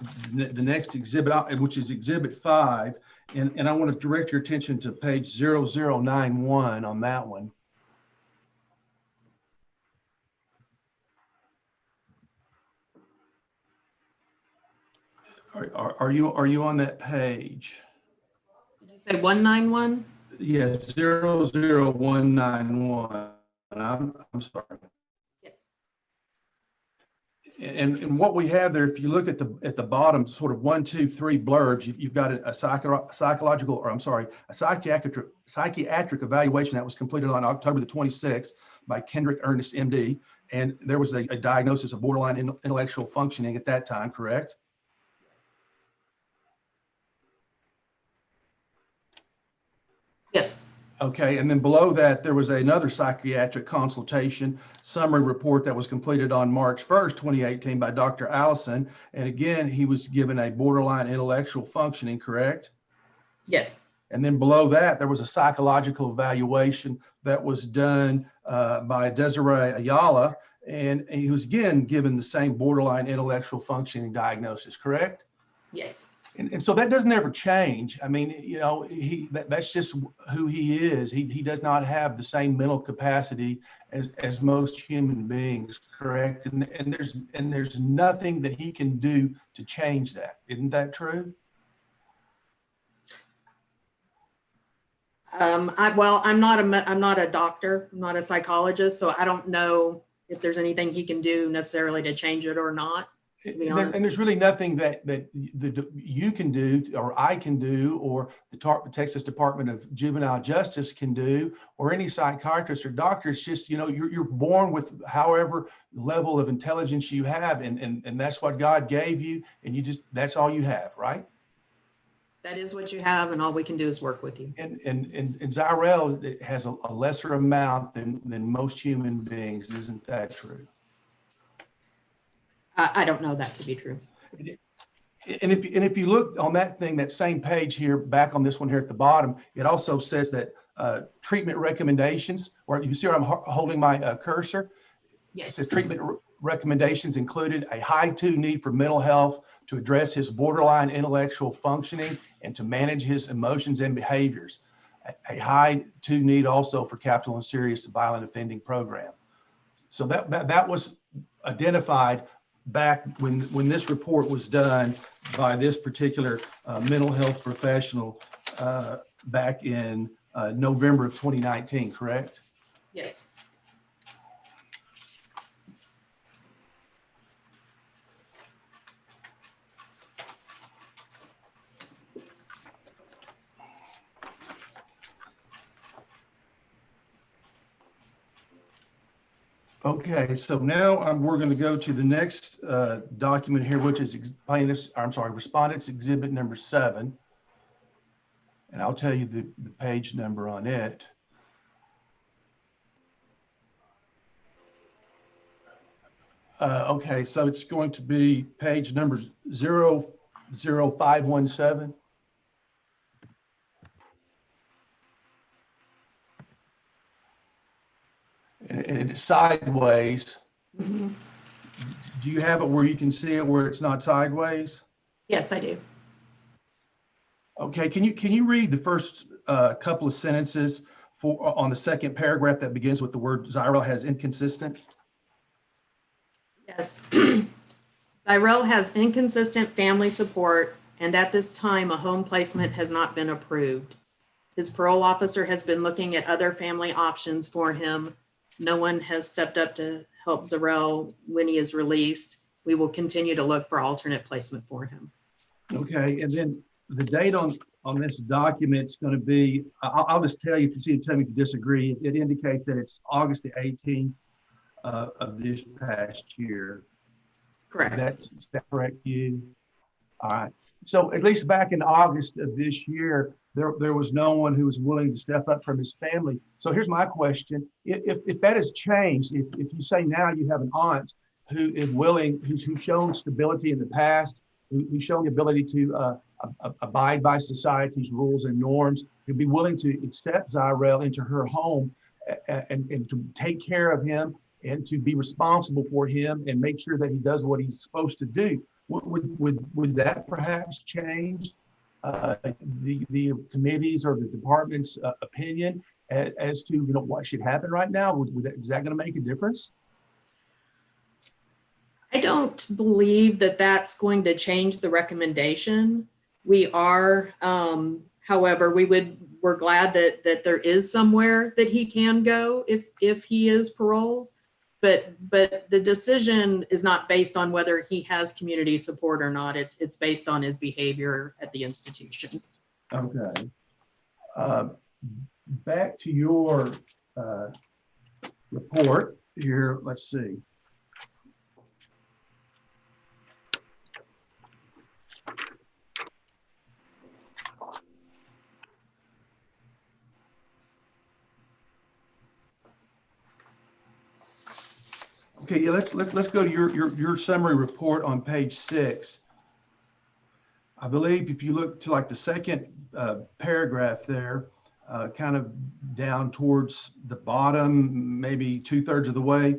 next exhibit, which is Exhibit 5, and I want to direct your attention to page 0091 on that one. Are you on that page? Did you say 191? Yes, 00191. I'm sorry. Yes. And what we have there, if you look at the bottom, sort of 1, 2, 3 blurbs, you've got a psychiatric evaluation that was completed on October the 26th by Kendrick Ernest, MD, and there was a diagnosis of borderline intellectual functioning at that time, correct? Yes. Okay, and then below that, there was another psychiatric consultation summary report that was completed on March 1st, 2018 by Dr. Allison. And again, he was given a borderline intellectual functioning, correct? Yes. And then below that, there was a psychological evaluation that was done by Desiree Ayala. And he was again given the same borderline intellectual functioning diagnosis, correct? Yes. And so that doesn't ever change. I mean, that's just who he is. He does not have the same mental capacity as most human beings, correct? And there's nothing that he can do to change that. Isn't that true? I'm not a doctor, I'm not a psychologist, so I don't know if there's anything he can do necessarily to change it or not, to be honest. And there's really nothing that you can do, or I can do, or the Texas Department of Juvenile Justice can do, or any psychiatrist or doctor. It's just, you know, you're born with however level of intelligence you have, and that's what God gave you, and you just, that's all you have, right? That is what you have, and all we can do is work with you. And Zyrel has a lesser amount than most human beings. Isn't that true? I don't know that to be true. And if you look on that thing, that same page here, back on this one here at the bottom, it also says that treatment recommendations, or you see where I'm holding my cursor? Yes. It says treatment recommendations included a high 2 need for mental health to address his borderline intellectual functioning and to manage his emotions and behaviors. A high 2 need also for capital and serious violent offending program. So that was identified back when this report was done by this particular mental health professional back in November of 2019, correct? Yes. Okay, so now we're going to go to the next document here, which is Respondent's Exhibit number 7. And I'll tell you the page number on it. Okay, so it's going to be page number 00517. And it's sideways. Mm-hmm. Do you have it where you can see it where it's not sideways? Yes, I do. Okay, can you read the first couple of sentences on the second paragraph that begins with the word Zyrel has inconsistent? Yes. Zyrel has inconsistent family support, and at this time, a home placement has not been approved. His parole officer has been looking at other family options for him. No one has stepped up to help Zyrel when he is released. We will continue to look for alternate placement for him. Okay, and then the date on this document is going to be, I'll just tell you, if you see, tell me if you disagree, it indicates that it's August the 18th of this past year. Correct. Is that correct, you? All right. So at least back in August of this year, there was no one who was willing to step up from his family. So here's my question. If that has changed, if you say now you have an aunt who is willing, who's shown stability in the past, who's shown the ability to abide by society's rules and norms, who'd be willing to accept Zyrel into her home and to take care of him and to be responsible for him and make sure that he does what he's supposed to do, would that perhaps change the committee's or the department's opinion as to what should happen right now? Is that going to make a difference? I don't believe that that's going to change the recommendation. We are, however, we're glad that there is somewhere that he can go if he is paroled. But the decision is not based on whether he has community support or not. It's based on his behavior at the institution. Okay. Back to your report here. Let's see. Okay, yeah, let's go to your summary report on page 6. I believe if you look to like the second paragraph there, kind of down towards the bottom, maybe 2/3 of the way,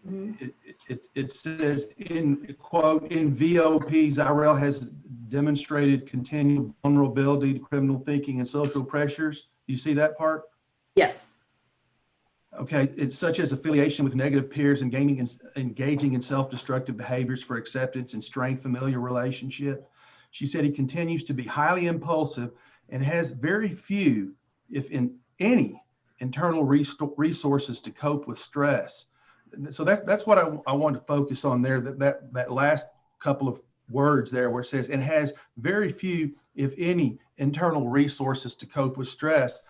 mm-hmm. it says, in quote, in VOP, Zyrel has demonstrated continued vulnerability to criminal thinking and social pressures. Do you see that part? Yes. Okay, it's such as affiliation with negative peers and engaging in self-destructive behaviors for acceptance and strained familiar relationship. She said he continues to be highly impulsive and has very few if in any internal resources to cope with stress. So that's what I want to focus on there, that last couple of words there where it says, and has very few, if any, internal resources to cope with stress.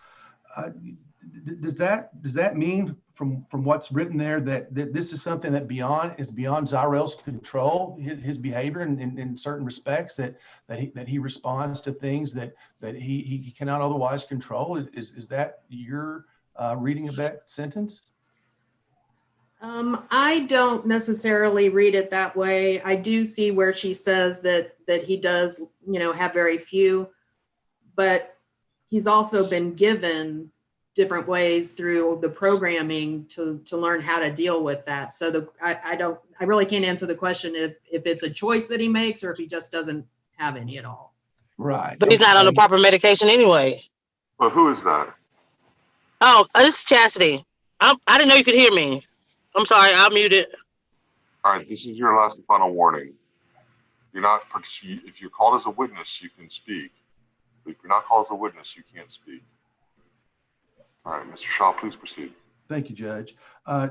Does that mean from what's written there that this is something that is beyond Zyrell's control, his behavior in certain respects, that he responds to things that he cannot otherwise control? Is that your reading of that sentence? I don't necessarily read it that way. I do see where she says that he does, have very few, but he's also been given different ways through the programming to learn how to deal with that. So I really can't answer the question if it's a choice that he makes or if he just doesn't have any at all. Right. But he's not on the proper medication anyway. Well, who is that? Oh, this is Chastity. I didn't know you could hear me. I'm sorry, I'll mute it. All right, this is your last and final warning. You're not, if you're called as a witness, you can speak. But if you're not called as a witness, you can't speak. All right, Mr. Shaw, please proceed. Thank you, Judge.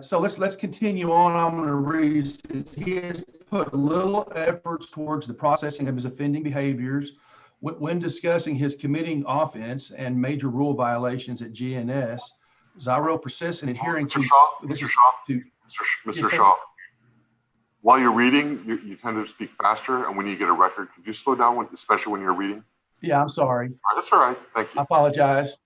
So let's continue on. I'm going to read. He has put little efforts towards the processing of his offending behaviors when discussing his committing offense and major rule violations at GNS. Zyrell persists in adhering to Mr. Shaw, while you're reading, you tend to speak faster, and when you get a record, could you slow down, especially when you're reading? Yeah, I'm sorry. All right, that's all right. Thank you. I apologize.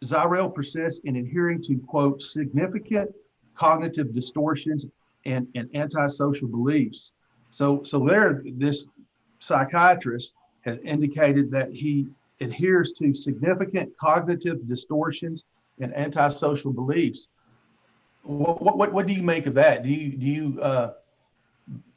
Zyrell persists in adhering to, quote, significant cognitive distortions and antisocial beliefs. So there, this psychiatrist has indicated that he adheres to significant cognitive distortions and antisocial beliefs. What do you make of that? Do you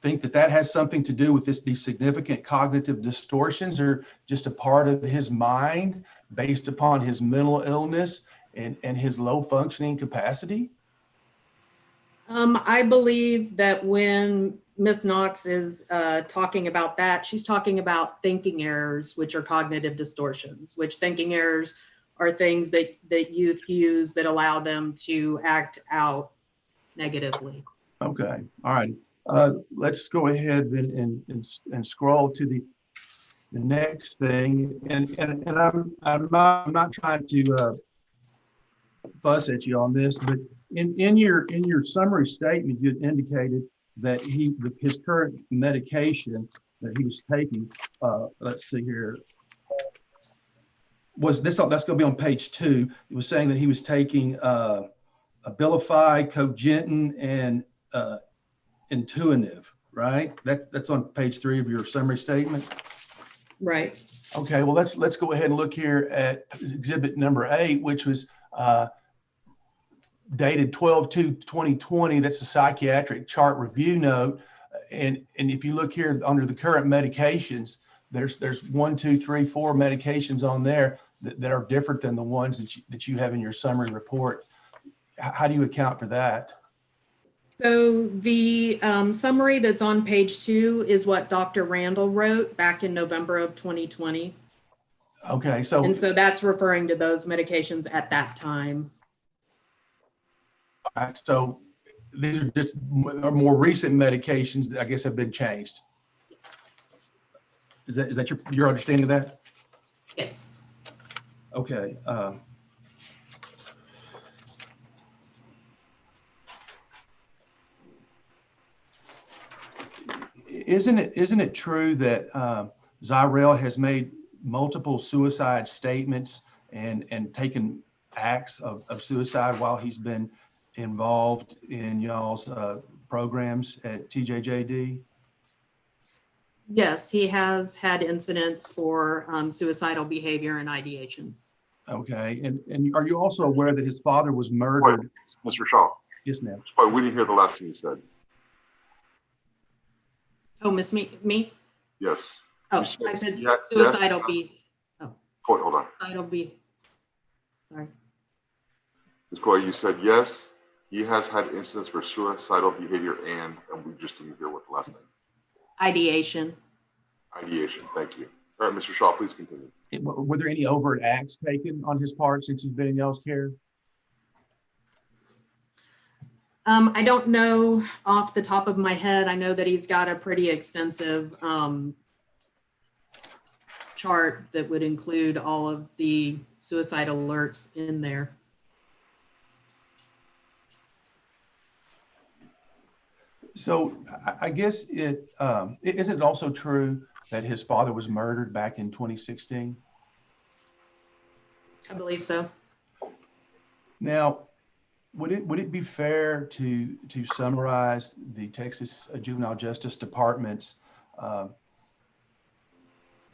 think that has something to do with these significant cognitive distortions, or just a part of his mind based upon his mental illness and his low functioning capacity? I believe that when Ms. Knox is talking about that, she's talking about thinking errors, which are cognitive distortions, which thinking errors are things that youth use that allow them to act out negatively. Okay, all right. Let's go ahead and scroll to the next thing. And I'm not trying to fuss at you on this, but in your summary statement, you indicated that his current medication that he was taking, let's see here, was this. That's going to be on page 2. It was saying that he was taking Abilify, Cogentin, and Intuitive, right? That's on page 3 of your summary statement. Right. Okay. Well, let's go ahead and look here at exhibit number 8, which was dated 12/2/2020. That's a psychiatric chart review note. And if you look here under the current medications, there's 1, 2, 3, 4 medications on there that are different than the ones that you have in your summary report. How do you account for that? So the summary that's on page 2 is what Dr. Randall wrote back in November of 2020. Okay, so that's referring to those medications at that time. All right, so these are just more recent medications that I guess have been changed. Is that your understanding of that? Yes. Okay. Isn't it true that Zyrell has made multiple suicide statements and taken acts of suicide while he's been involved in y'all's programs at TJJD? Yes, he has had incidents for suicidal behavior and ideations. Okay, and are you also aware that his father was murdered? Wait, Mr. Shaw. Yes, ma'am. Wait, we didn't hear the last thing you said. Oh, me? Yes. Oh, I said suicidal Oh. Hold on. Suicidal sorry. Ms. Coy, you said yes, he has had incidents for suicidal behavior and we just didn't hear what the last thing. Ideation. Ideation, thank you. All right, Mr. Shaw, please continue. were there any overt acts taken on his part since he's been in y'all's care? I don't know off the top of my head. I know that he's got a pretty extensive chart that would include all of the suicide alerts in there. So I guess isn't it also true that his father was murdered back in 2016? I believe so. Now, would it be fair to summarize the Texas Juvenile Justice Department's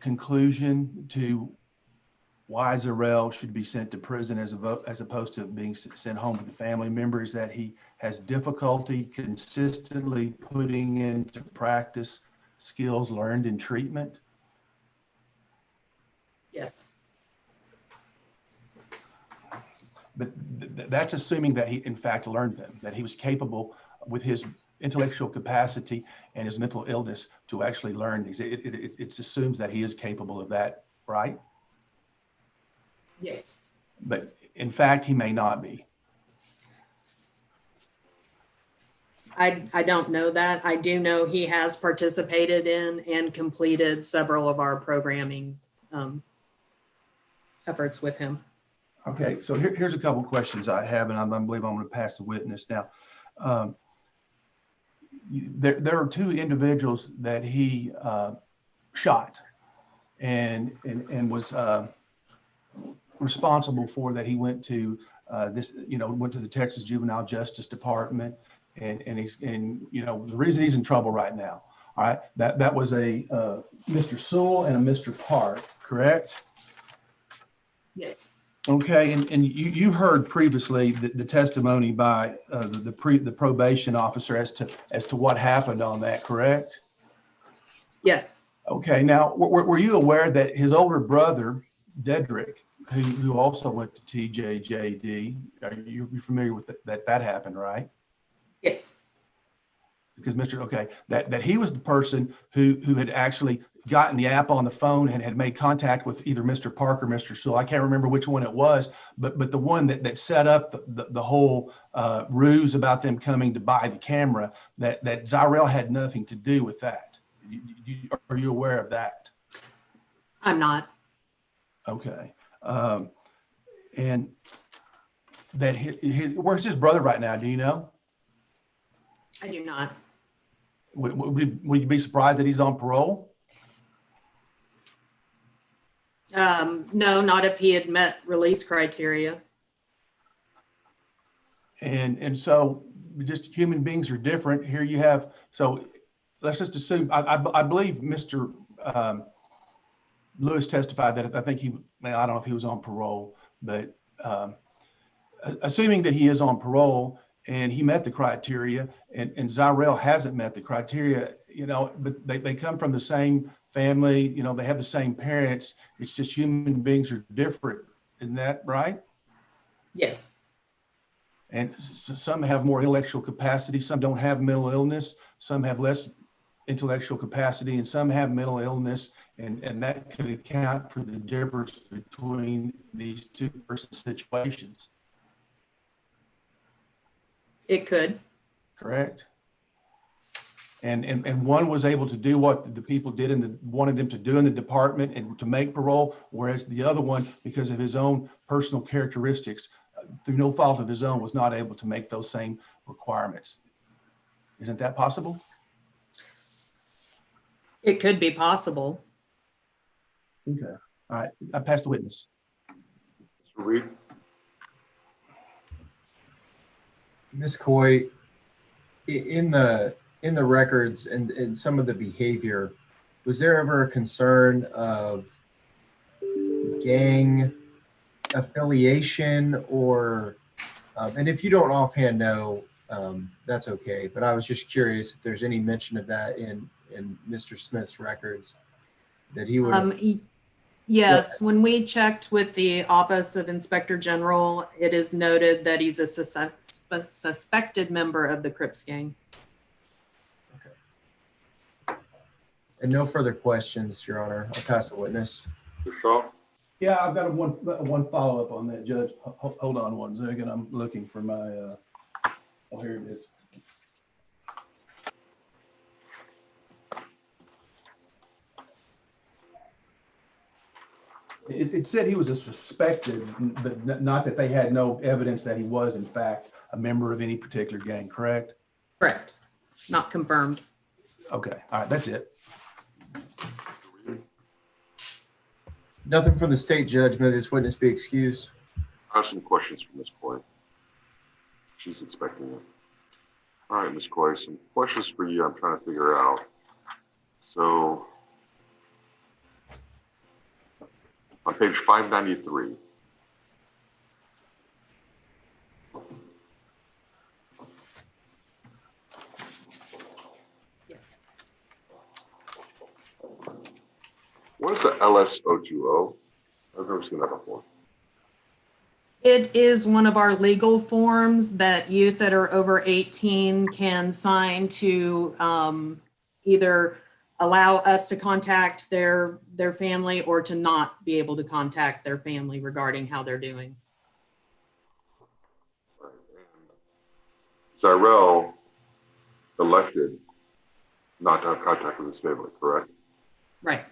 conclusion to why Zarrell should be sent to prison as opposed to being sent home with the family members, that he has difficulty consistently putting into practice skills learned in treatment? Yes. But that's assuming that he in fact learned them, that he was capable with his intellectual capacity and his mental illness to actually learn these. It assumes that he is capable of that, right? Yes. But in fact, he may not be. I don't know that. I do know he has participated in and completed several of our programming efforts with him. Okay, so here's a couple of questions I have, and I believe I'm going to pass the witness now. There are two individuals that he shot and was responsible for, that he went to went to the Texas Juvenile Justice Department, and the reason he's in trouble right now. All right, that was a Mr. Sewell and a Mr. Park, correct? Yes. Okay, and you heard previously the testimony by the probation officer as to what happened on that, correct? Yes. Okay, now were you aware that his older brother, Dedrick, who also went to TJJD, are you familiar with that happened, right? Yes. Because that he was the person who had actually gotten the app on the phone and had made contact with either Mr. Park or Mr. Sewell. I can't remember which one it was, but the one that set up the whole ruse about them coming to buy the camera, that Zarrell had nothing to do with that. Are you aware of that? I'm not. Okay. And that where's his brother right now? Do you know? I do not. Would you be surprised that he's on parole? No, not if he had met release criteria. And so just human beings are different. Here you have, so let's just assume, I believe Mr. Lewis testified that I think I don't know if he was on parole, but assuming that he is on parole and he met the criteria, and Zarrell hasn't met the criteria, but they come from the same family, they have the same parents. It's just human beings are different. Isn't that right? Yes. And some have more intellectual capacity. Some don't have mental illness. Some have less intellectual capacity, and some have mental illness. And that could account for the difference between these two person situations. It could. Correct. And one was able to do what the people did wanted them to do in the department and to make parole, whereas the other one, because of his own personal characteristics, through no fault of his own, was not able to make those same requirements. Isn't that possible? It could be possible. Okay. All right. I pass the witness. Mr. Reed? Ms. Coy, in the records and some of the behavior, was there ever a concern of gang affiliation or, and if you don't offhand know, that's okay, but I was just curious if there's any mention of that in Mr. Smith's records that he would. Yes, when we checked with the Office of Inspector General, it is noted that he's a suspected member of the Crips gang. Okay. And no further questions, Your Honor. I'll pass the witness. Mr. Shaw? Yeah, I've got one follow-up on that, Judge. Hold on one second. I'm looking for my, oh, here it is. It said he was a suspected, but not that they had no evidence that he was in fact a member of any particular gang, correct? Correct. Not confirmed. Okay, all right, that's it. Nothing from the state, Judge. May this witness be excused. I have some questions for Ms. Coy. She's expecting it. All right, Ms. Coy, some questions for you I'm trying to figure out. So on page 593, Yes. what is the LS020? I've never seen that before. It is one of our legal forms that youth that are over 18 can sign to either allow us to contact their family or to not be able to contact their family regarding how they're doing. Right. And Zyrell elected not to have contact with his family, correct? Right.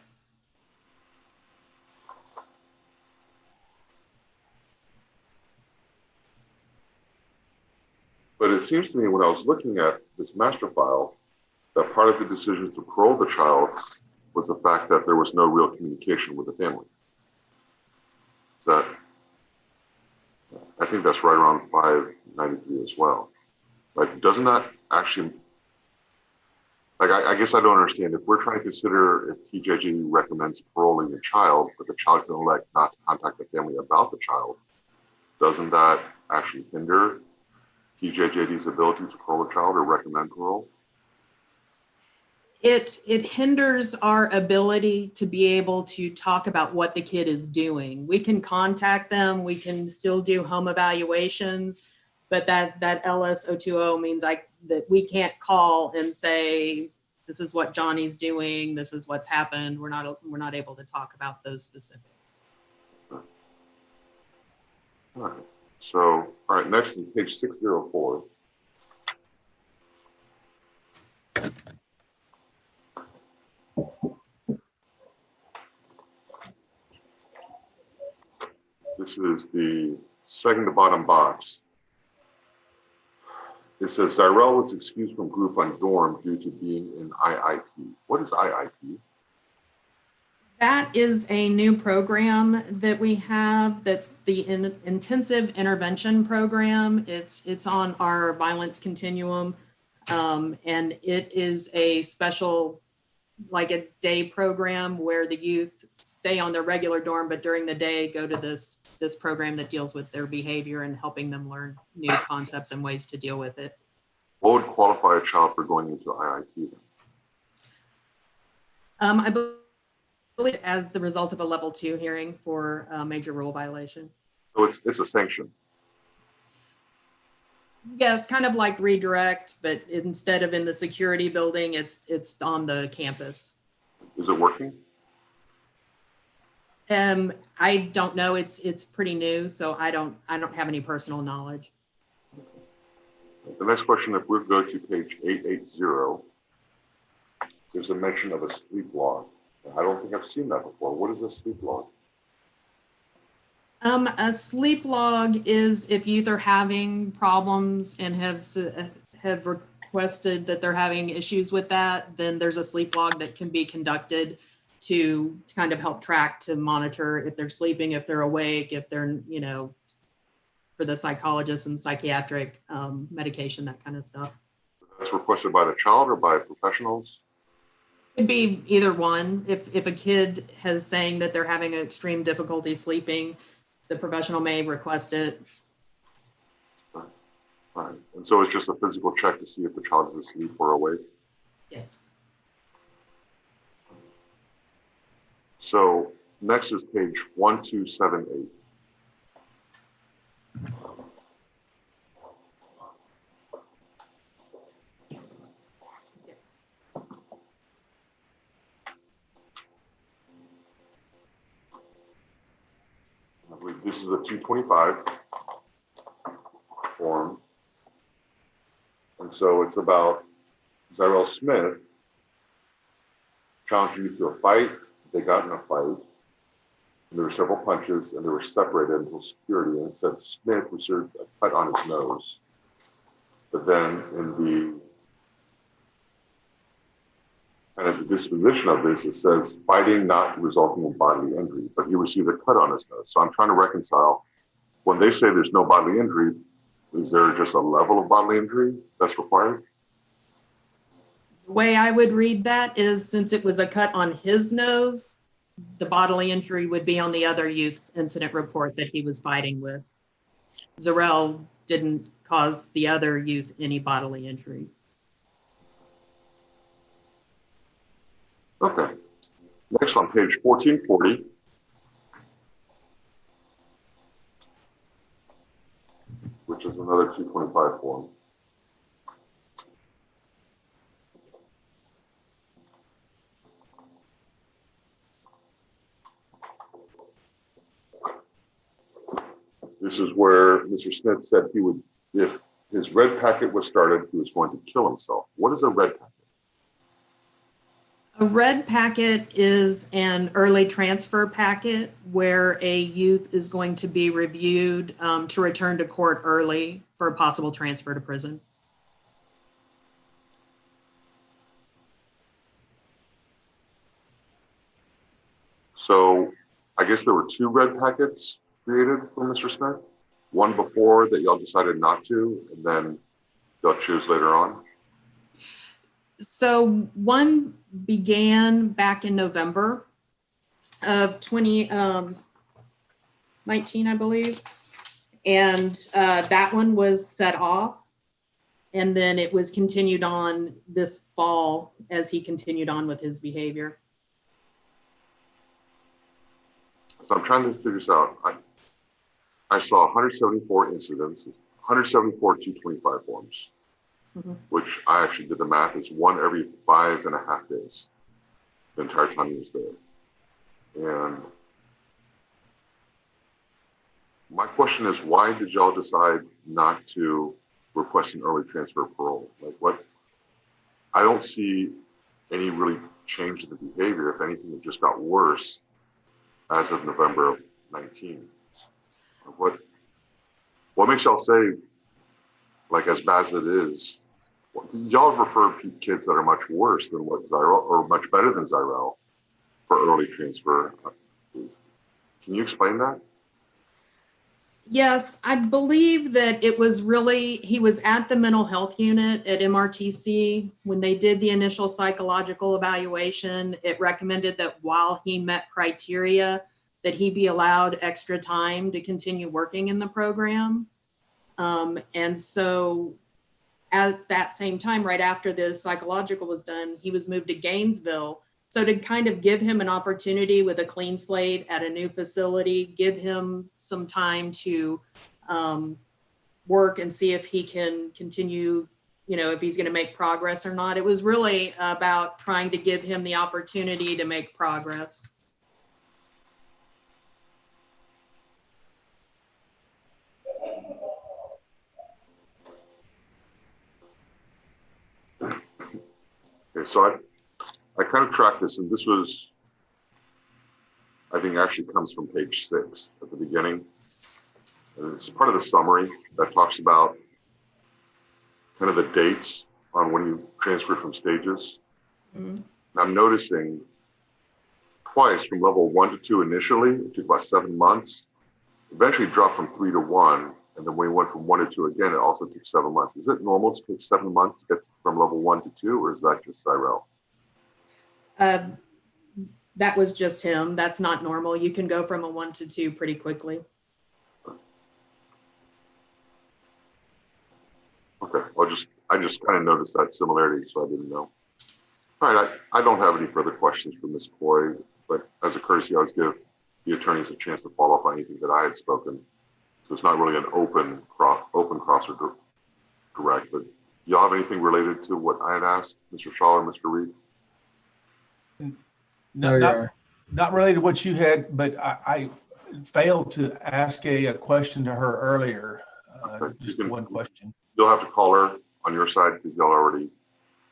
But it seems to me when I was looking at this master file, that part of the decisions to parole the child was the fact that there was no real communication with the family. That, I think that's right around 593 as well. Like, doesn't that actually, like, I guess I don't understand. If we're trying to consider if TJG recommends paroling a child, but the child can elect not to contact the family about the child, doesn't that actually hinder TJJD's ability to parole a child or recommend parole? It hinders our ability to be able to talk about what the kid is doing. We can contact them, we can still do home evaluations, but that LS020 means that we can't call and say, this is what Johnny's doing, this is what's happened. We're not able to talk about those specifics. All right. So, all right, next is page 604. This is the second to bottom box. It says Zyrell was excused from group on dorm due to being in IIP. What is IIP? That is a new program that we have. That's the intensive intervention program. It's on our violence continuum. And it is a special, like a day program where the youth stay on their regular dorm, but during the day go to this program that deals with their behavior and helping them learn new concepts and ways to deal with it. What would qualify a child for going into IIP then? I believe as the result of a level 2 hearing for a major rule violation. So it's a sanction. Yes, kind of like redirect, but instead of in the security building, it's on the campus. Is it working? I don't know. It's pretty new, so I don't have any personal knowledge. The next question, if we go to page 880, there's a mention of a sleep log. I don't think I've seen that before. What is a sleep log? A sleep log is if youth are having problems and have requested that they're having issues with that, then there's a sleep log that can be conducted to kind of help track, to monitor if they're sleeping, if they're awake, if they're, for the psychologist and psychiatric medication, that kind of stuff. That's requested by the child or by professionals? It'd be either one. If a kid has saying that they're having extreme difficulty sleeping, the professional may request it. Right. And so it's just a physical check to see if the child is asleep or awake? Yes. So next is page 1278. This is a 225 form. And so it's about Zyrell Smith challenged you to a fight. They got in a fight. And there were several punches, and they were separated until security. And it said Smith received a cut on his nose. But then in the kind of the disposition of this, it says fighting not resulting in bodily injury, but he received a cut on his nose. So I'm trying to reconcile, when they say there's no bodily injury, is there just a level of bodily injury that's required? The way I would read that is, since it was a cut on his nose, the bodily injury would be on the other youth's incident report that he was fighting with. Zyrell didn't cause the other youth any bodily injury. Okay. Next on page 1440. Which is another 225 form. This is where Mr. Smith said he would, if his red packet was started, he was going to kill himself. What is a red packet? A red packet is an early transfer packet where a youth is going to be reviewed to return to court early for a possible transfer to prison. So I guess there were two red packets created for Mr. Smith. One before that y'all decided not to, and then y'all choose later on. So one began back in November of 2019, I believe. And that one was set off. And then it was continued on this fall as he continued on with his behavior. So I'm trying to figure this out. I saw 174 incidents, 174 225 forms. Mm-hmm. Which I actually did the math, is one every 5.5 days, the entire time he was there. And my question is, why did y'all decide not to request an early transfer of parole? Like, what? I don't see any really change in the behavior. If anything, it just got worse as of November of 19. What makes y'all say, like, as bad as it is, y'all refer kids that are much worse than what Zyrell, or much better than Zyrell, for early transfer. Can you explain that? Yes, I believe that it was really, he was at the mental health unit at MRTC. When they did the initial psychological evaluation, it recommended that while he met criteria, that he be allowed extra time to continue working in the program. And so at that same time, right after the psychological was done, he was moved to Gainesville. So to kind of give him an opportunity with a clean slate at a new facility, give him some time to work and see if he can continue, you know, if he's going to make progress or not. It was really about trying to give him the opportunity to make progress. Okay, so I kind of tracked this, and this was, I think, actually comes from page 6 at the beginning. And it's part of the summary that talks about kind of the dates on when you transfer from stages. Mm-hmm. And I'm noticing twice from level 1 to 2 initially, it took about 7 months, eventually dropped from 3 to 1. And then when we went from 1 to 2 again, it also took 7 months. Is it normal to take 7 months to get from level 1 to 2, or is that just Zyrell? That was just him. That's not normal. You can go from a 1 to 2 pretty quickly. Okay, well, I just kind of noticed that similarity, so I didn't know. All right, I don't have any further questions for Ms. Coy, but as a courtesy, I always give the attorneys a chance to follow up on anything that I had spoken. So it's not really an open cross or direct, but y'all have anything related to what I had asked, Mr. Shaw or Mr. Reed? Not related to what you had, but failed to ask a question to her earlier. Okay, Just you can- one question. You'll have to call her on your side because y'all already,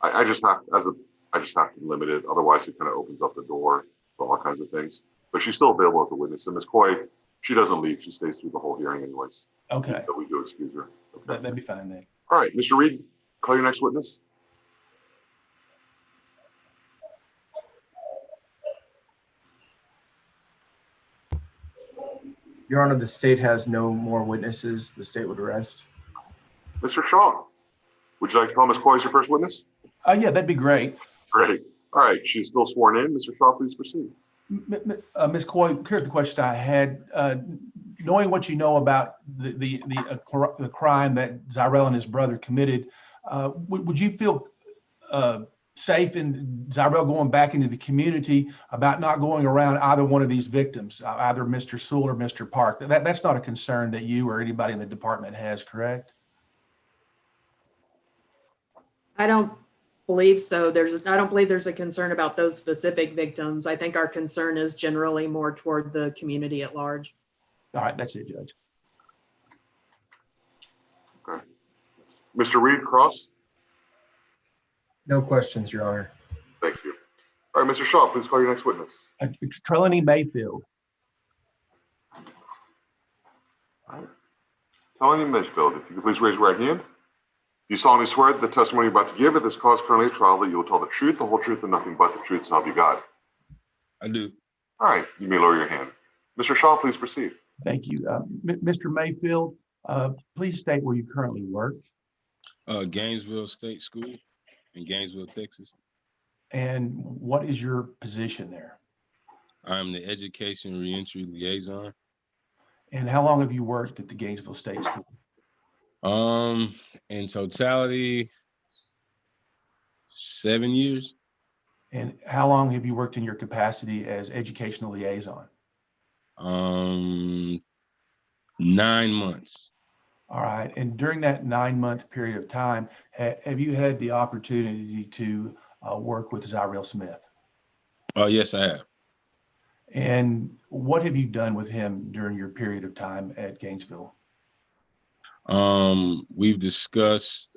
I just have, I just have to limit it. Otherwise it kind of opens up the door for all kinds of things. But she's still available as a witness. And Ms. Coy, she doesn't leave. She stays through the whole hearing anyways. Okay, But we do excuse her. Okay. that'd be fine then. All right, Mr. Reed, call your next witness. Your Honor, the state has no more witnesses. The state would rest. Mr. Shaw, would you like to call Ms. Coy as your first witness? Yeah, that'd be great. Great. All right, she's still sworn in. Mr. Shaw, please proceed. Ms. Coy, here's the question I had. Knowing what you know about the crime that Zyrell and his brother committed, would you feel safe in Zyrell going back into the community about not going around either one of these victims, either Mr. Sewell or Mr. Park? That's not a concern that you or anybody in the department has, correct? I don't believe so. I don't believe there's a concern about those specific victims. I think our concern is generally more toward the community at large. All right, that's it, Judge. Okay. Mr. Reed, cross. No questions, Your Honor. Thank you. All right, Mr. Shaw, please call your next witness. Trelawney Mayfield. All right. Telling Mayfield, if you could please raise your right hand. You solemnly swear that the testimony you're about to give at this cause currently a trial that you will tell the truth, the whole truth, and nothing but the truth, so help you God. I do. All right, you may lower your hand. Mr. Shaw, please proceed. Thank you. Mr. Mayfield, please state where you currently work. Gainesville State School in Gainesville, Texas. And what is your position there? I'm the Education Reentry Liaison. And how long have you worked at the Gainesville State School? In totality, 7 years. And how long have you worked in your capacity as educational liaison? 9 months. All right. And during that 9-month period of time, have you had the opportunity to work with Zyrell Smith? Oh, yes, I have. And what have you done with him during your period of time at Gainesville? We've discussed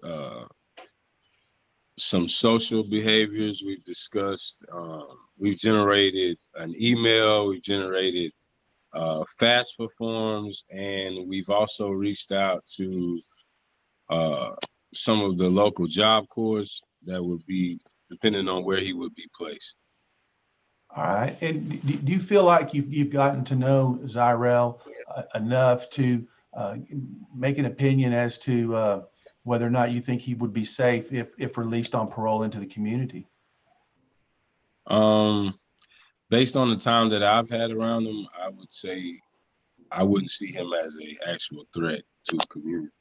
some social behaviors. We've discussed, we've generated an email, we've generated FAFSA forms, and we've also reached out to some of the local Job Corps that would be depending on where he would be placed. All right. And do you feel like you've gotten to know Zyrell enough to make an opinion as to whether or not you think he would be safe if released on parole into the community? Based on the time that I've had around him, I would say I wouldn't see him as an actual threat to the community.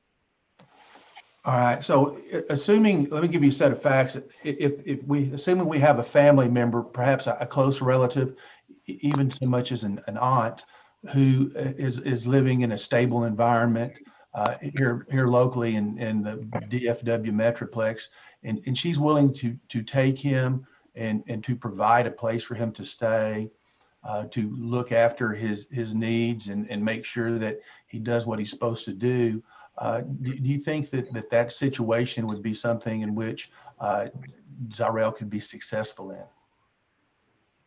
All right. So assuming, let me give you a set of facts. Assuming we have a family member, perhaps a close relative, even so much as an aunt, who is living in a stable environment here locally in the DFW Metroplex, and she's willing to take him and to provide a place for him to stay, to look after his needs and make sure that he does what he's supposed to do. Do you think that situation would be something in which Zyrell could be successful in?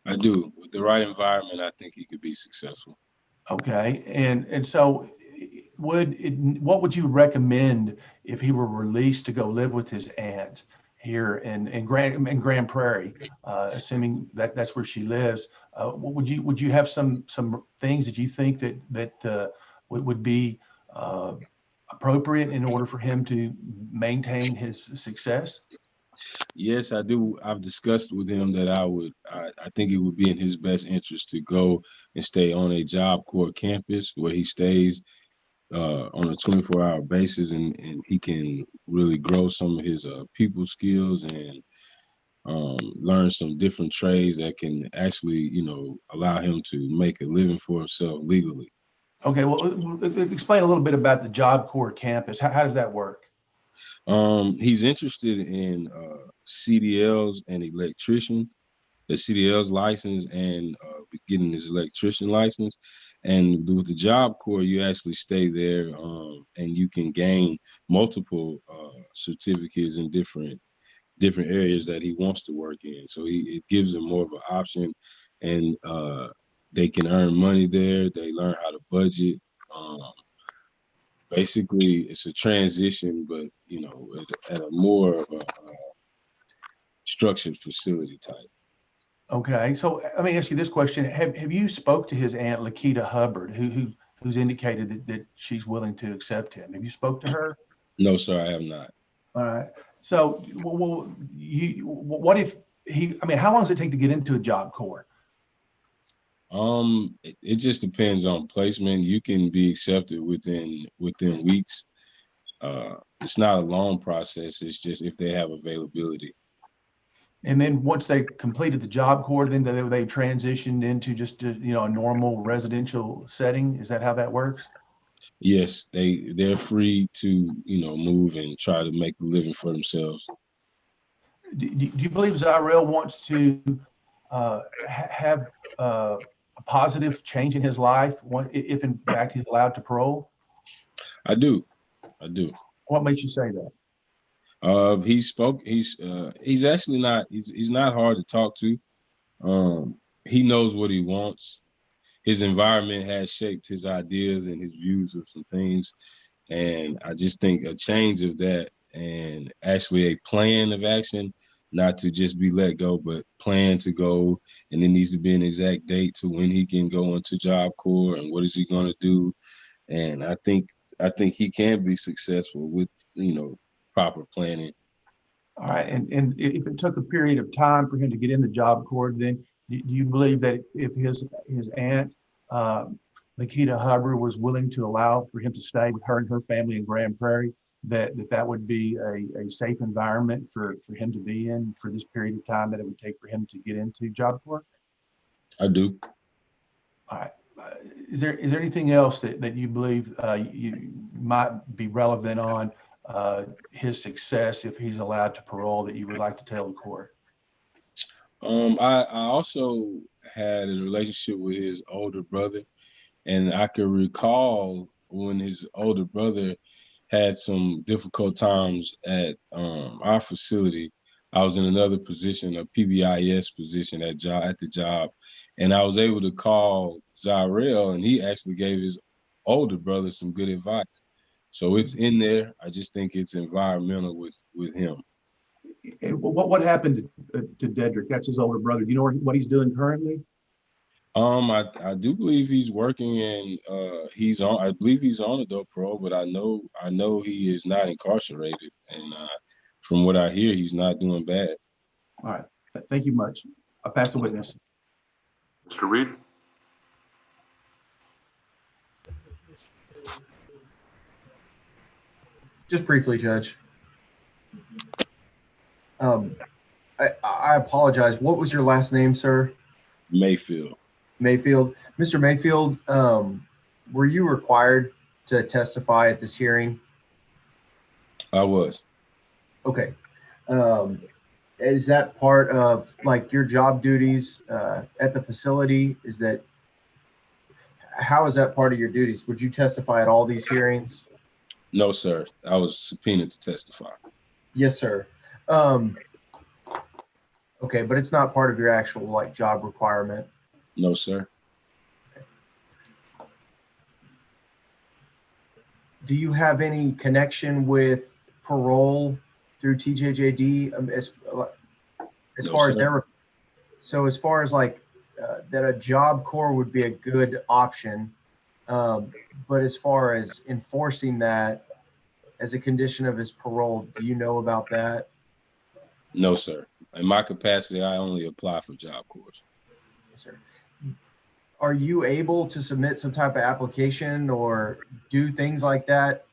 I do. With the right environment, I think he could be successful. Okay. And so what would you recommend if he were released to go live with his aunt here in Grand Prairie, assuming that's where she lives? Would you have some things that you think that would be appropriate in order for him to maintain his success? Yes, I do. I've discussed with him that I think it would be in his best interest to go and stay on a Job Corps campus where he stays on a 24-hour basis, and he can really grow some of his people skills and learn some different trades that can actually, allow him to make a living for himself legally. Okay, well, explain a little bit about the Job Corps campus. How does that work? He's interested in CDLs and electrician, the CDL's license and getting his electrician license. And with the Job Corps, you actually stay there and you can gain multiple certificates in different areas that he wants to work in. So it gives them more of an option, and they can earn money there. They learn how to budget. Basically, it's a transition, but you know, at a more of a structured facility type. Okay, so let me ask you this question: Have you spoke to his aunt Lakita Hubbard, who's indicated that she's willing to accept him? Have you spoke to her? No, sir, I have not. All right. So, what if he? I mean, how long does it take to get into a Job Corps? It just depends on placement. You can be accepted within weeks. It's not a long process. It's just if they have availability. And then once they completed the Job Corps, then they transitioned into just a normal residential setting. Is that how that works? Yes, they're free to move and try to make a living for themselves. Do you believe Zyrell wants to have a positive change in his life if in fact he's allowed to parole? I do. What makes you say that? He's actually not, he's not hard to talk to. He knows what he wants. His environment has shaped his ideas and his views of some things. And I just think a change of that and actually a plan of action, not to just be let go, but plan to go. And there needs to be an exact date to when he can go into Job Corps and what is he going to do. And I think he can be successful with, proper planning. All right. And if it took a period of time for him to get in the Job Corps, then do you believe that if his aunt, Lakita Hubbard, was willing to allow for him to stay with her and her family in Grand Prairie, that would be a safe environment for him to be in for this period of time that it would take for him to get into Job Corps? I do. All right. Is there anything else that you believe you might be relevant on his success if he's allowed to parole that you would like to tell the court? I also had a relationship with his older brother, and I could recall when his older brother had some difficult times at our facility. I was in another position, a PBIS position at the job, and I was able to call Zyrell, and he actually gave his older brother some good advice. So it's in there. I just think it's environmental with him. And what happened to Dedrick? That's his older brother. Do you know what he's doing currently? I do believe he's working, and I believe he's on adult parole, but I know he is not incarcerated, and from what I hear, he's not doing bad. All right, thank you much. I'll pass the witness. Mr. Reed? Just briefly, Judge. I apologize. What was your last name, sir? Mayfield. Mayfield. Mr. Mayfield, were you required to testify at this hearing? I was. Okay. Is that part of like your job duties at the facility? How is that part of your duties? Would you testify at all these hearings? No, sir. I was subpoenaed to testify. Yes, sir. Okay, but it's not part of your actual like job requirement. No, sir. Okay. Do you have any connection with parole through TJJD as No, far sir. as far as like that a Job Corps would be a good option, but as far as enforcing that as a condition of his parole, do you know about that? No, sir. In my capacity, I only apply for Job Corps. Yes, sir. Are you able to submit some type of application or do things like that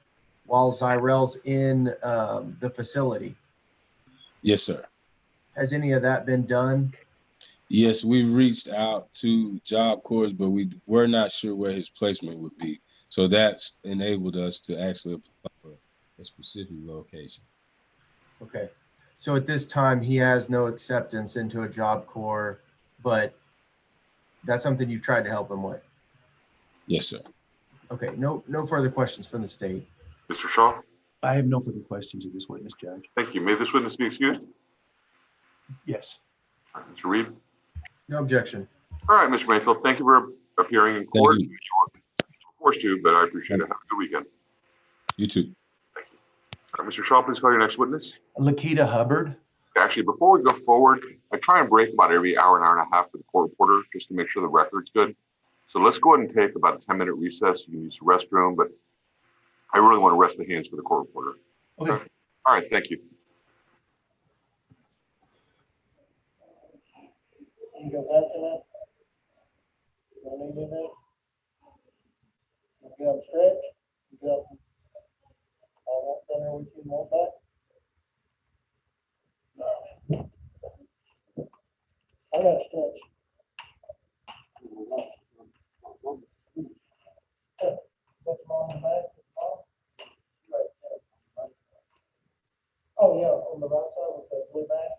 while Zyrell's in the facility? Yes, sir. Has any of that been done? Yes, we've reached out to Job Corps, but we're not sure where his placement would be. So that's enabled us to actually apply for a specific location. Okay. So at this time, he has no acceptance into a Job Corps, but that's something you've tried to help him with. Yes, sir. Okay, no further questions from the state. Mr. Shaw? I have no further questions of this witness, Judge. Thank you. May this witness be excused? Yes. All right, Mr. Reed? No objection. All right, Mr. Mayfield, thank you for appearing in court. you. You were forced to, but I appreciate it. Have a good weekend. You too. Thank you. All right, Mr. Shaw, please call your next witness. Lakita Hubbard. Actually, before we go forward, I try and break about every hour and a half for the court reporter just to make sure the record's good. So let's go ahead and take about a 10-minute recess. You can use the restroom, but I really want to rest the hands for the court reporter. Okay. All right, thank you. You go back to that? Don't need anything? You got them stretched? You got them? I'll walk down there with you and walk back? No. I got stretched. Put them on the back. Oh, yeah, on the right side with the blue back.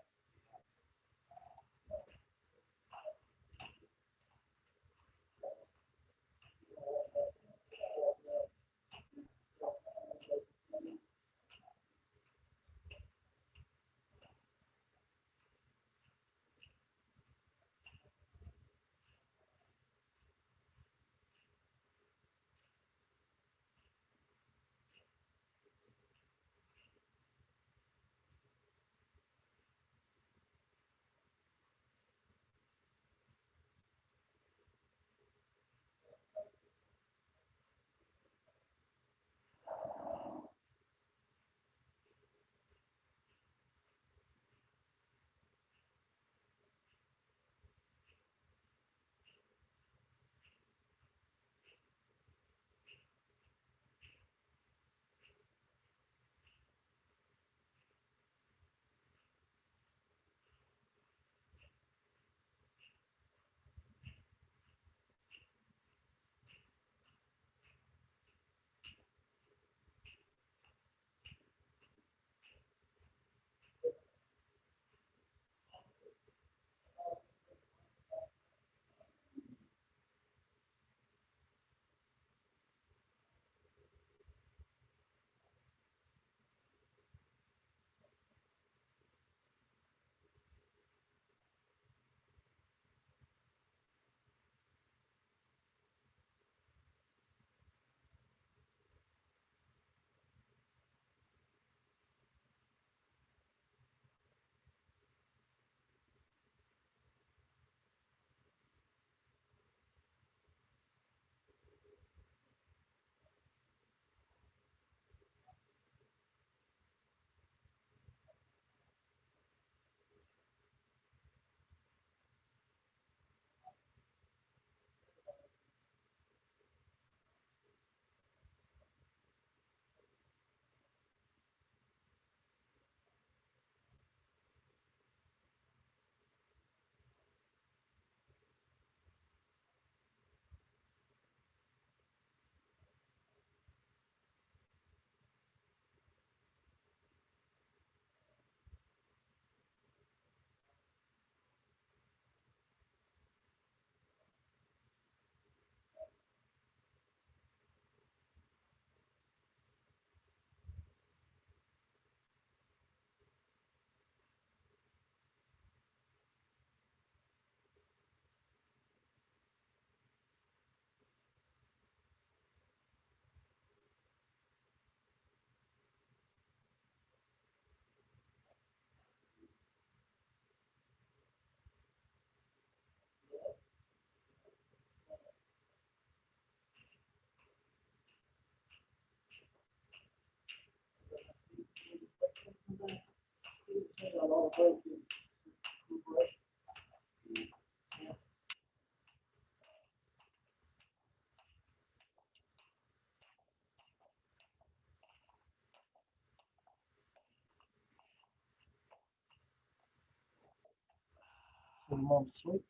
Your mom's asleep?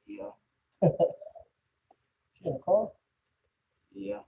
Yeah. She in the car? Yeah.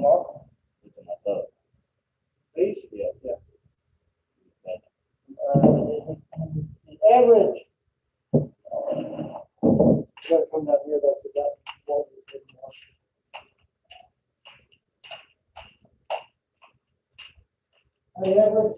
Mark? Please? Yeah. The average. Gotta come down here though, 'cause that won't be good enough. The average.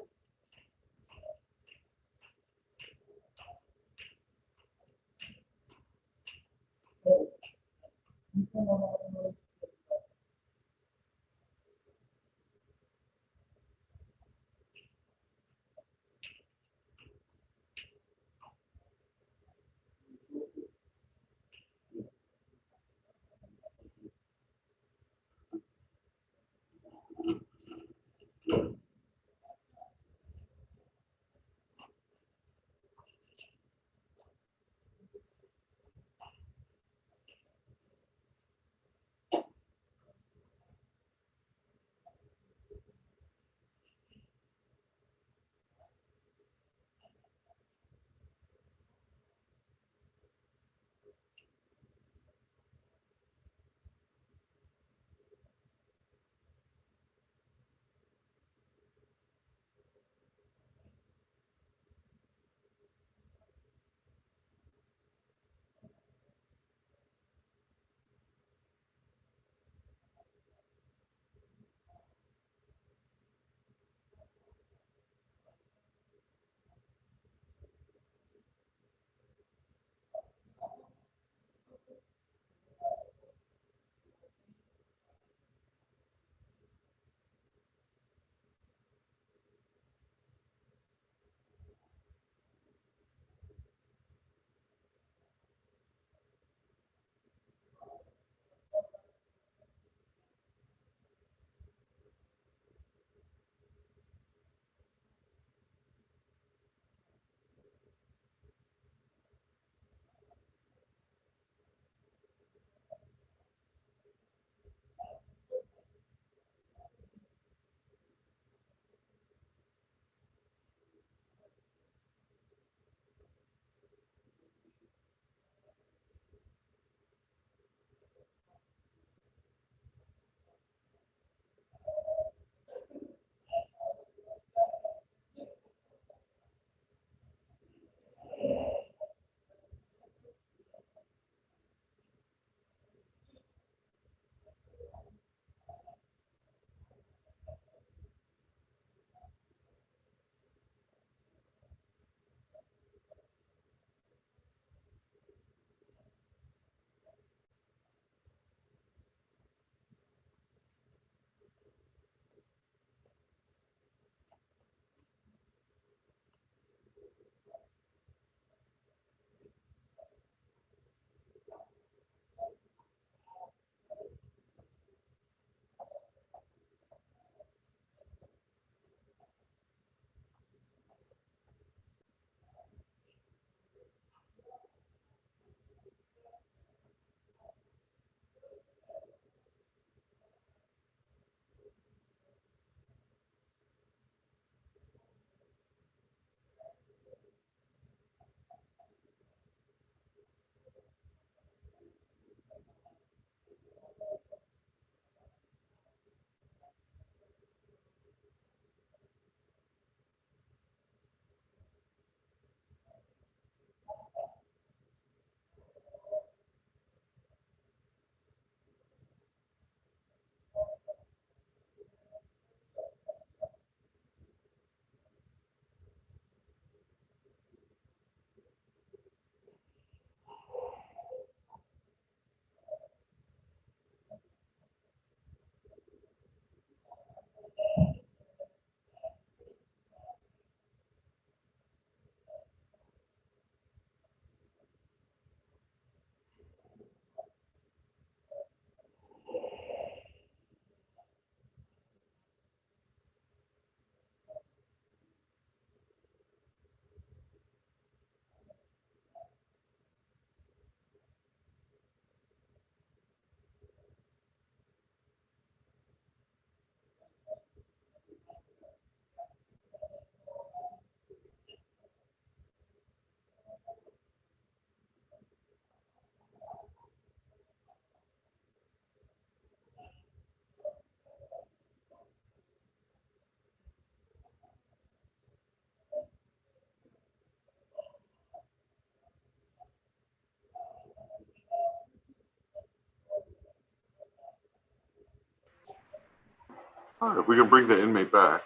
All right, if we can bring the inmate back.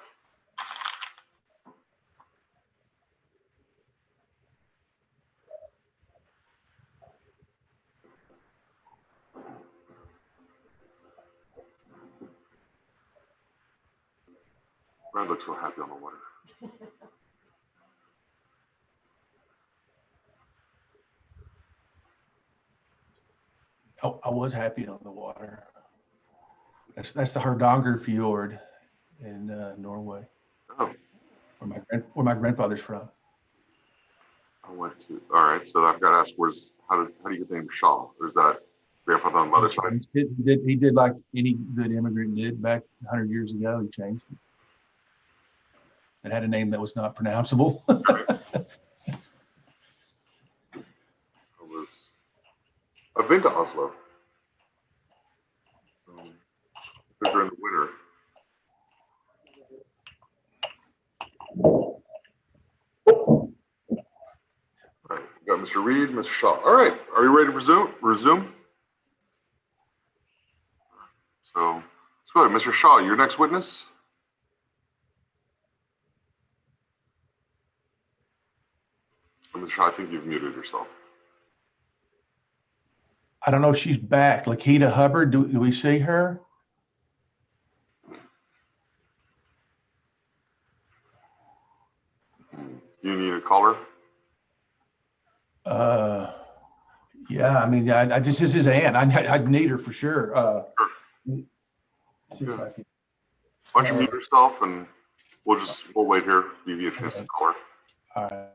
Brad looks so happy on the water. I was happy on the water. That's the Hardanger Fjord in Norway, Oh, where my grandfather's from. I went to. All right, so I've got to ask, how do you get the name Shaw? Or is that grandfather on the mother's side? He did like any good immigrant did back 100 years ago. He changed it. It had a name that was not pronounceable. I've been to Oslo. During the winter. All right, we got Mr. Reed, Mr. Shaw. All right, are you ready to resume? So let's go ahead. Mr. Shaw, your next witness. Mr. Shaw, I think you've muted yourself. I don't know if she's back. Lakita Hubbard, do we see her? You need a caller? Yeah, I mean, I just is his aunt. I'd need her for sure. Sure. Why don't you mute yourself and we'll wait here. Give you a chance to call her. All right.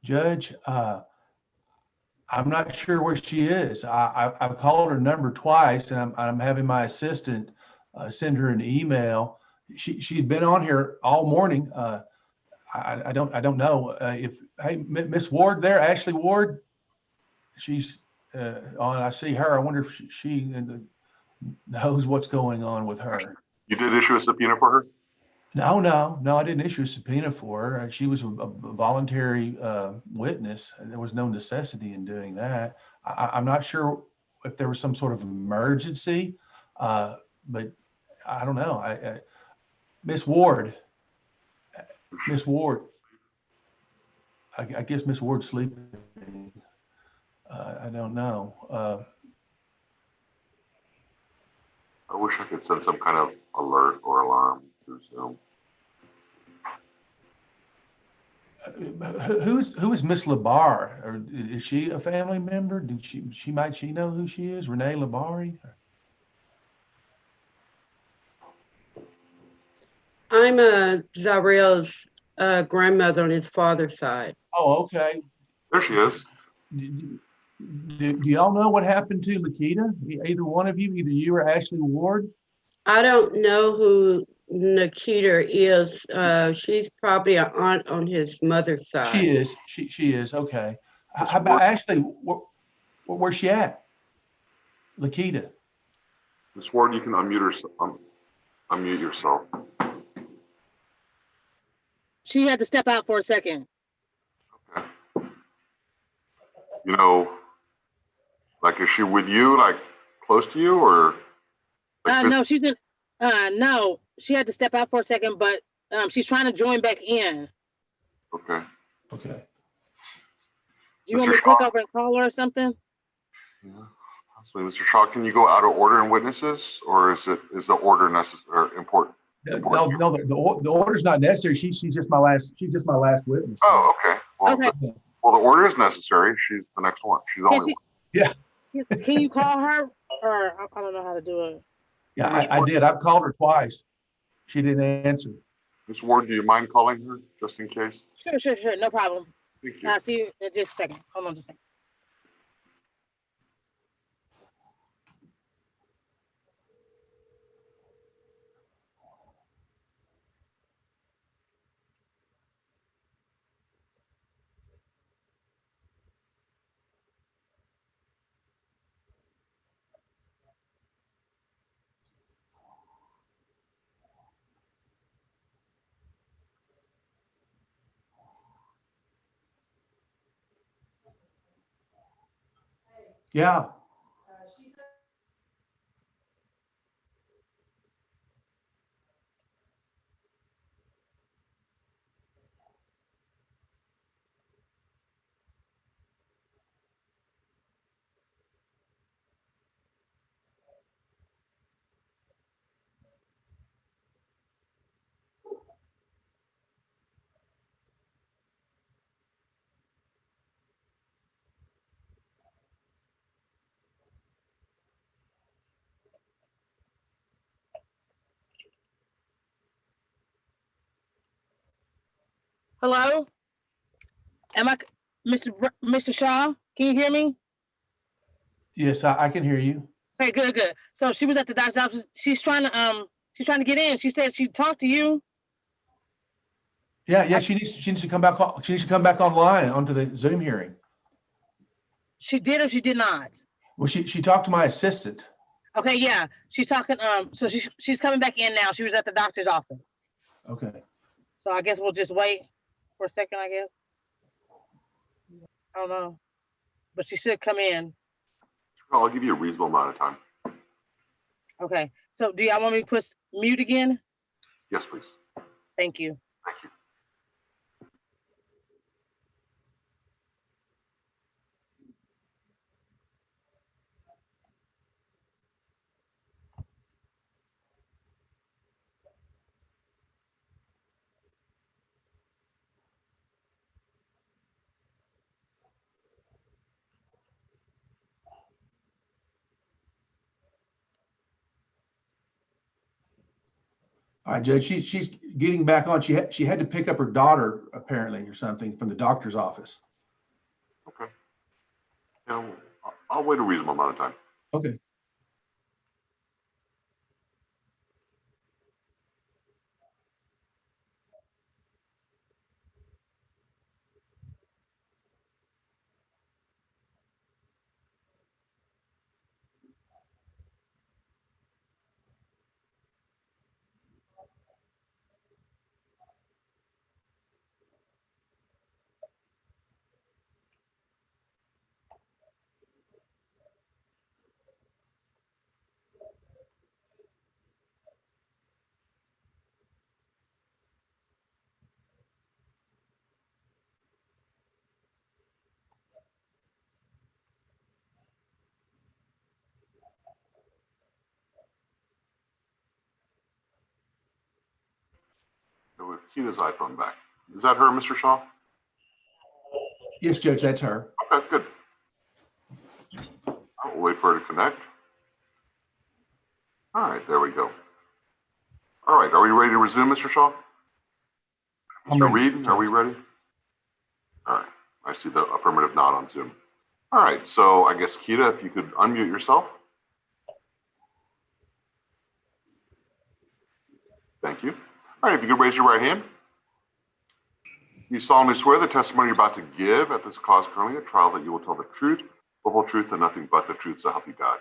Judge, I'm not sure where she is. I've called her number twice, and I'm having my assistant send her an email. She'd been on here all morning. I don't know if, hey, Miss Ward there, Ashley Ward, she's on. I see her. I wonder if she knows what's going on with her. You did issue a subpoena for her? No, I didn't issue a subpoena for her. She was a voluntary witness, and there was no necessity in doing that. I'm not sure if there was some sort of emergency, but I don't know. Miss Ward, I guess Miss Ward's sleeping. I don't know. I wish I could send some kind of alert or alarm through Zoom. Who is Miss Labar? Or is she a family member? Did she know who she is? Renee Labari? I'm Zarel's grandmother on his father's side. Oh, okay. There she is. Do y'all know what happened to Lakita? Either one of you, either you or Ashley Ward? I don't know who Nikita is. She's probably an aunt on his mother's side. She is. She is. Okay. How about Ashley? Where's she at? Lakita. Ms. Ward, you can unmute yourself. She had to step out for a second. Okay. You know, like, is she with you, like close to you, or? Like No, she didn't. No, she had to step out for a second, but she's trying to join back in. Okay. Okay. Do you want me to click over and call her or something? Yeah. So, Mr. Shaw, can you go out of order in witnesses, or is the order necessary or important? No, the order's not necessary. She's just my last witness. Oh, okay. Well, Okay. Well, the order is necessary. She's the next one. She's the only one. Yeah. Can you call her, or I don't know how to do it. Yeah, I did. I've called her twice. She didn't answer. Ms. Ward, do you mind calling her just in case? Sure. No problem. Thank you. I'll see you in just a second. Hold on just a second. Yeah. Hello? Am I, Mr. Shaw? Can you hear me? Yes, I can hear you. Okay, good. So she was at the doctor's office. She's trying to get in. She said she talked to you. Yeah. She needs to come back. She needs to come back online onto the Zoom hearing. She did or she did not? Well, she talked to my assistant. Okay, yeah. She's talking. So she's coming back in now. She was at the doctor's office. Okay. So I guess we'll just wait for a second. I guess. I don't know, but she should come in. I'll give you a reasonable amount of time. Okay. So do y'all want me to push mute again? Yes, please. Thank you. Thank you. All right, Judge. She's getting back on. She had to pick up her daughter apparently or something from the doctor's office. Okay. Yeah, I'll wait a reasonable amount of time. Okay. So with Kita's iPhone back. Is that her, Mr. Shaw? Yes, Judge, that's her. Okay, good. I'll wait for her to connect. All right, there we go. All right, are we ready to resume, Mr. Shaw? I'm Mr. ready. Reed, are we ready? All right, I see the affirmative nod on Zoom. All right, so I guess Kita, if you could unmute yourself. Thank you. All right, if you could raise your right hand. You solemnly swear the testimony you're about to give at this cause currently a trial that you will tell the truth, the whole truth, and nothing but the truth, so help you God.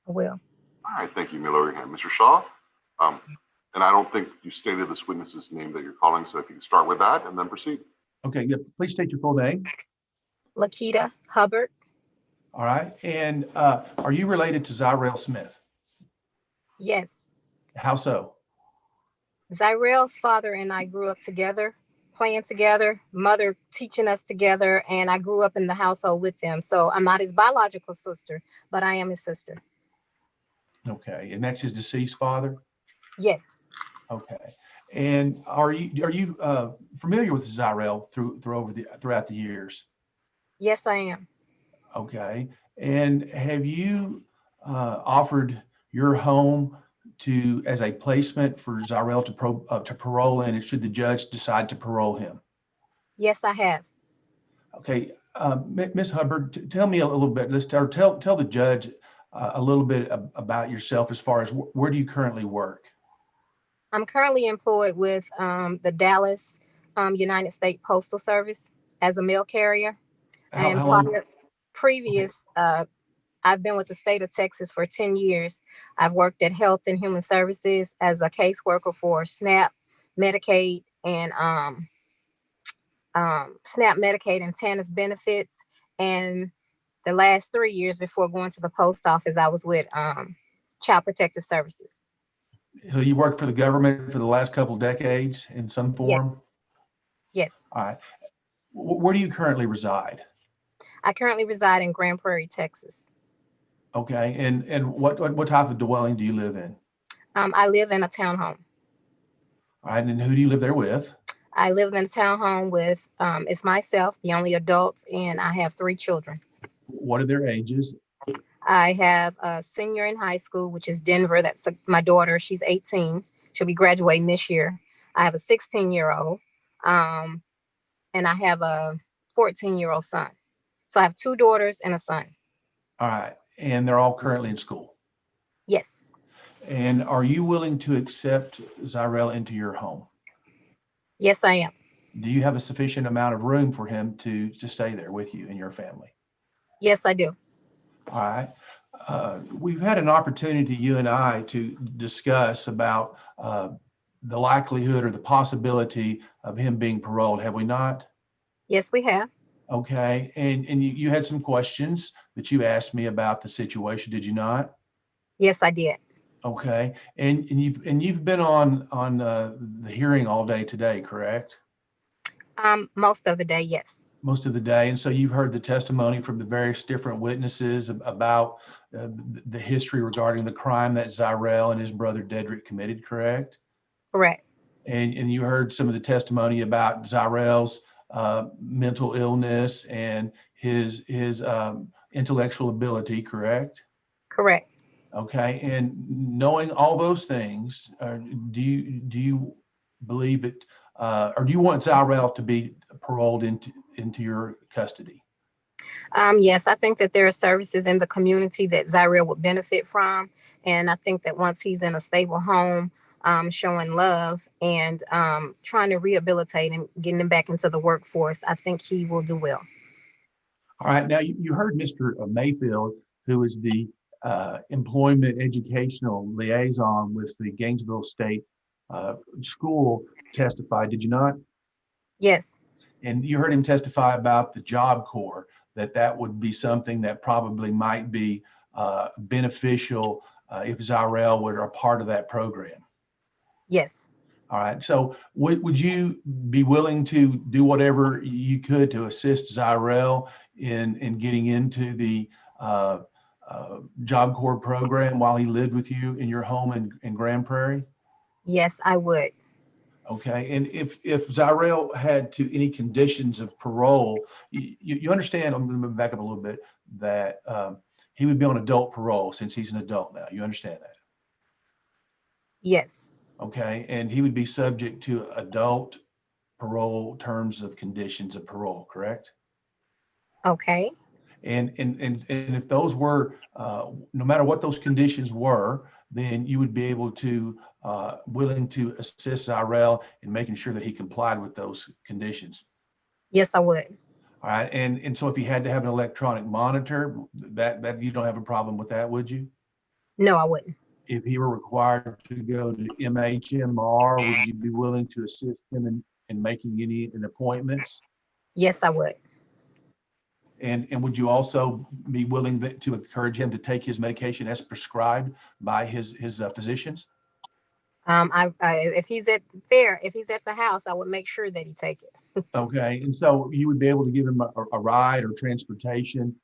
I will. All right, thank you. You may lower your hand. Mr. Shaw, and I don't think you stated this witness's name that you're calling, so if you can start with that and then proceed. Okay, yeah, please state your full name. Lakita Hubbard. All right, and are you related to Zyrell Smith? Yes. How so? Zyrell's father and I grew up together, playing together, mother teaching us together, and I grew up in the household with them. So I'm not his biological sister, but I am his sister. Okay, and that's his deceased father? Yes. Okay, and are you familiar with Zyrell throughout the years? Yes, I am. Okay, and have you offered your home as a placement for Zyrell to parole in, should the judge decide to parole him? Yes, I have. Okay, Ms. Hubbard, tell me a little bit. Tell the judge a little bit about yourself as far as where do you currently work? I'm currently employed with the Dallas United States Postal Service as a mail carrier. And How long? previous, I've been with the state of Texas for 10 years. I've worked at Health and Human Services as a caseworker for SNAP, Medicaid, and SNAP, Medicaid, and TANF benefits. And the last 3 years before going to the post office, I was with Child Protective Services. So you worked for the government for the last couple of decades in some form? Yes. All right. Where do you currently reside? I currently reside in Grand Prairie, Texas. Okay. And what type of dwelling do you live in? I live in a townhome. All right. And who do you live there with? I live in a townhome with, it's myself, the only adult, and I have 3 children. What are their ages? I have a senior in high school, which is Denver. That's my daughter. She's 18. She'll be graduating this year. I have a 16-year-old, and I have a 14-year-old son. So I have 2 daughters and a son. All right. And they're all currently in school? Yes. And are you willing to accept Zyrell into your home? Yes, I am. Do you have a sufficient amount of room for him to stay there with you and your family? Yes, I do. All right. We've had an opportunity, you and I, to discuss about the likelihood or the possibility of him being paroled, have we not? Yes, we have. Okay. And you had some questions that you asked me about the situation, did you not? Yes, I did. Okay. And you've been on the hearing all day today, correct? Most of the day, yes. Most of the day. And so you've heard the testimony from the various different witnesses about the history regarding the crime that Zyrell and his brother Dedrick committed, correct? Correct. And you heard some of the testimony about Zyrell's mental illness and his intellectual ability, correct? Correct. Okay. And knowing all those things, do you believe it, or do you want Zyrell to be paroled into your custody? Yes, I think that there are services in the community that Zyrell would benefit from. And I think that once he's in a stable home, showing love and trying to rehabilitate him, getting him back into the workforce, I think he will do well. All right, now you heard Mr. Mayfield, who is the employment educational liaison with the Gainesville State School testify, did you not? Yes. And you heard him testify about the Job Corps, that would be something that probably might be beneficial if Zyrell were a part of that program. Yes. All right. So would you be willing to do whatever you could to assist Zyrell in getting into the Job Corps program while he lived with you in your home in Grand Prairie? Yes, I would. Okay. And if Zyrell had to any conditions of parole, you understand, I'm going to back up a little bit, that he would be on adult parole since he's an adult now. You understand that? Yes. Okay. And he would be subject to adult parole terms of conditions of parole, correct? Okay. And if those were, no matter what those conditions were, then you would be able to, willing to assist Zyrell in making sure that he complied with those conditions. Yes, I would. All right. And so if he had to have an electronic monitor, that you don't have a problem with that, would you? No, I wouldn't. If he were required to go to MHMR, would you be willing to assist him in making any appointments? Yes, I would. And would you also be willing to encourage him to take his medication as prescribed by his physicians? If he's at the house, I would make sure that he take it. Okay, and so you would be able to give him a ride or transportation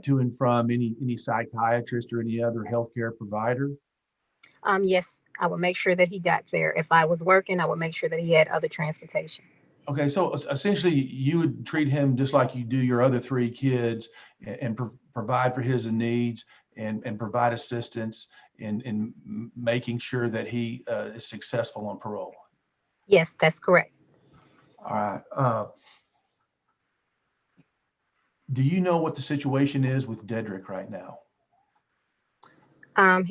to and from any psychiatrist or any other healthcare provider? Yes, I would make sure that he got there. If I was working, I would make sure that he had other transportation. Okay, so essentially you would treat him just like you do your other 3 kids and provide for his needs and provide assistance in making sure that he is successful on parole. Yes, that's correct. All right. Do you know what the situation is with Dedrick right now? I know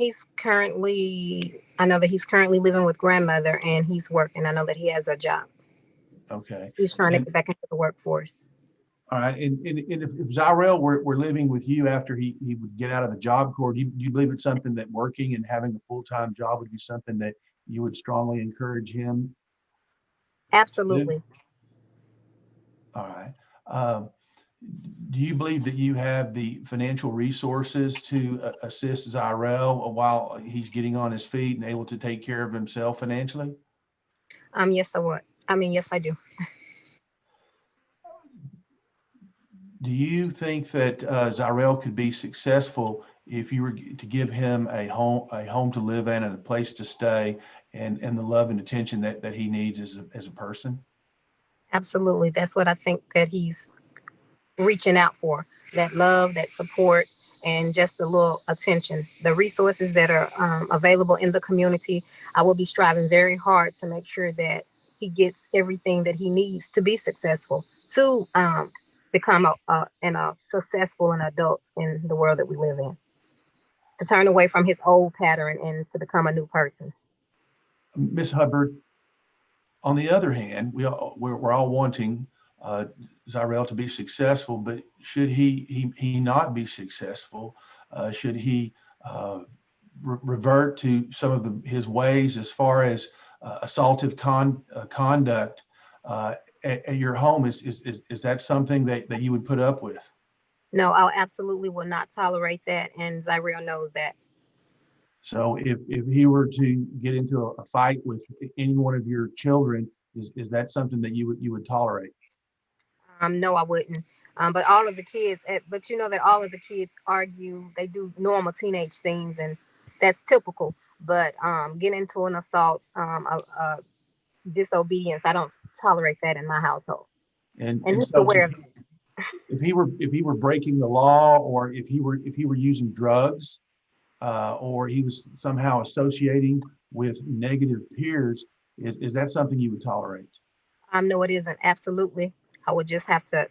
that he's currently living with grandmother and he's working. I know that he has a job. Okay. He's trying to get back into the workforce. All right. And if Zyrell were living with you after he would get out of the Job Corps, do you believe it's something that working and having a full-time job would be something that you would strongly encourage him? Absolutely. All right. Do you believe that you have the financial resources to assist Zyrell while he's getting on his feet and able to take care of himself financially? Yes, I would. Yes, I do. Do you think that Zyrell could be successful if you were to give him a home to live in and a place to stay and the love and attention that he needs as a person? Absolutely. That's what I think that he's reaching out for, that love, that support, and just a little attention. The resources that are available in the community, I will be striving very hard to make sure that he gets everything that he needs to be successful, to become a successful an adult in the world that we live in, to turn away from his old pattern and to become a new person. Ms. Hubbard, on the other hand, we're all wanting Zyrell to be successful, but should he not be successful? Should he revert to some of his ways as far as assaultive conduct at your home? Is that something that you would put up with? No, I absolutely will not tolerate that, and Zyrell knows that. So if he were to get into a fight with any one of your children, is that something that you would tolerate? No, I wouldn't. But all of the kids, but you know that all of the kids argue, they do normal teenage things, and that's typical. But getting into an assault, disobedience, I don't tolerate that in my household. And he's so aware of it. If he were breaking the law, or if he were using drugs, or he was somehow associating with negative peers, is that something you would tolerate? No, it isn't. Absolutely. I would just have to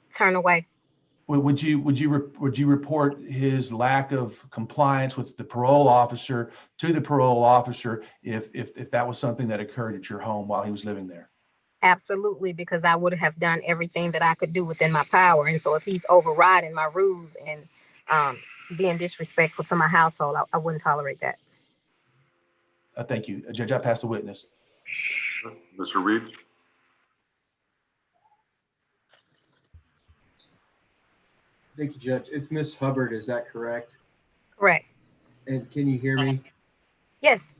turn away. Would you report his lack of compliance with the parole officer to the parole officer if that was something that occurred at your home while he was living there? Absolutely, because I would have done everything that I could do within my power. And so if he's overriding my rules and being disrespectful to my household, I wouldn't tolerate that. Thank you. Judge, I pass the witness. Mr. Reed? Thank you, Judge. It's Miss Hubbard, is that correct? Correct. And can you hear me? Yes.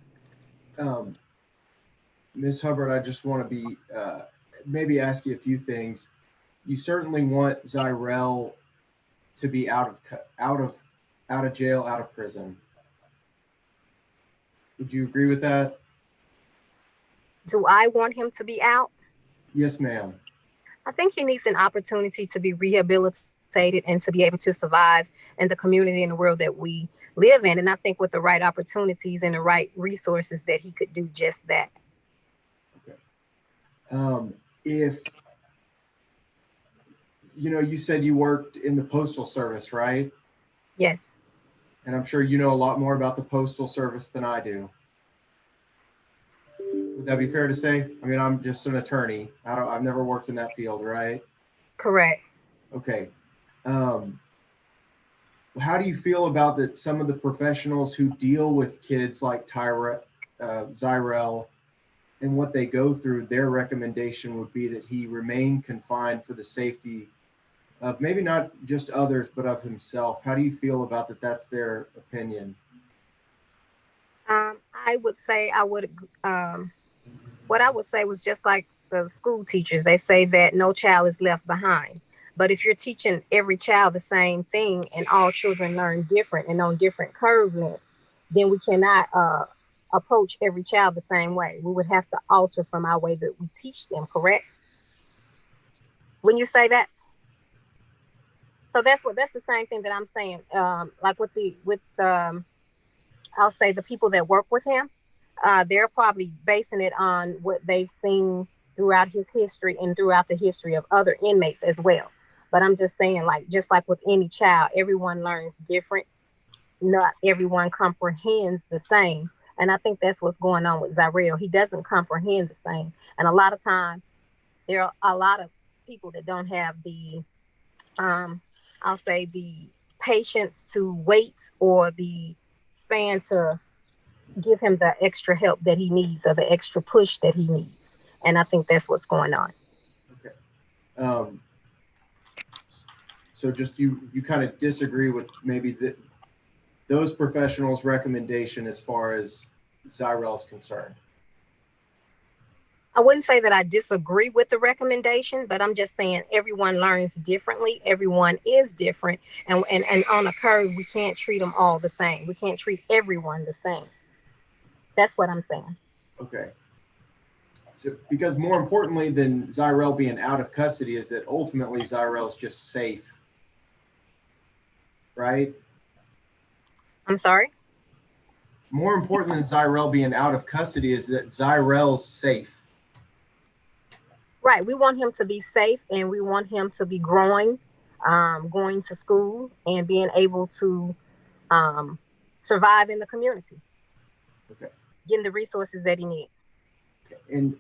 Miss Hubbard, I just want to be, maybe ask you a few things. You certainly want Zyrell to be out of jail, out of prison. Would you agree with that? Do I want him to be out? Yes, ma'am. I think he needs an opportunity to be rehabilitated and to be able to survive in the community and the world that we live in. And I think with the right opportunities and the right resources that he could do just that. Okay. If, you know, you said you worked in the Postal Service, right? Yes. And I'm sure you know a lot more about the Postal Service than I do. Would that be fair to say? I mean, I'm just an attorney. I've never worked in that field, right? Correct. Okay. How do you feel about that? Some of the professionals who deal with kids like Zyrell and what they go through, their recommendation would be that he remain confined for the safety of maybe not just others, but of himself. How do you feel about that? That's their opinion. I would say what I would say was just like the school teachers. They say that no child is left behind. But if you're teaching every child the same thing and all children learn different and on different curve lengths, then we cannot approach every child the same way. We would have to alter from our way that we teach them, correct? When you say that? So that's the same thing that I'm saying. Like I'll say the people that work with him, they're probably basing it on what they've seen throughout his history and throughout the history of other inmates as well. But I'm just saying, like, just like with any child, everyone learns different. Not everyone comprehends the same. And I think that's what's going on with Zyrell. He doesn't comprehend the same. And a lot of time, there are a lot of people that don't have the, I'll say, the patience to wait or the span to give him the extra help that he needs or the extra push that he needs. And I think that's what's going on. Okay. So just you kind of disagree with maybe those professionals' recommendation as far as Zyrell is concerned? I wouldn't say that I disagree with the recommendation, but I'm just saying everyone learns differently. Everyone is different. And on a curve, we can't treat them all the same. We can't treat everyone the same. That's what I'm saying. Okay. So, because more importantly than Zyrell being out of custody is that ultimately Zyrell is just safe, right? I'm sorry? More important than Zyrell being out of custody is that Zyrell's safe. Right. We want him to be safe and we want him to be growing, going to school and being able to survive in the community. Okay. Getting the resources that he needs. Okay.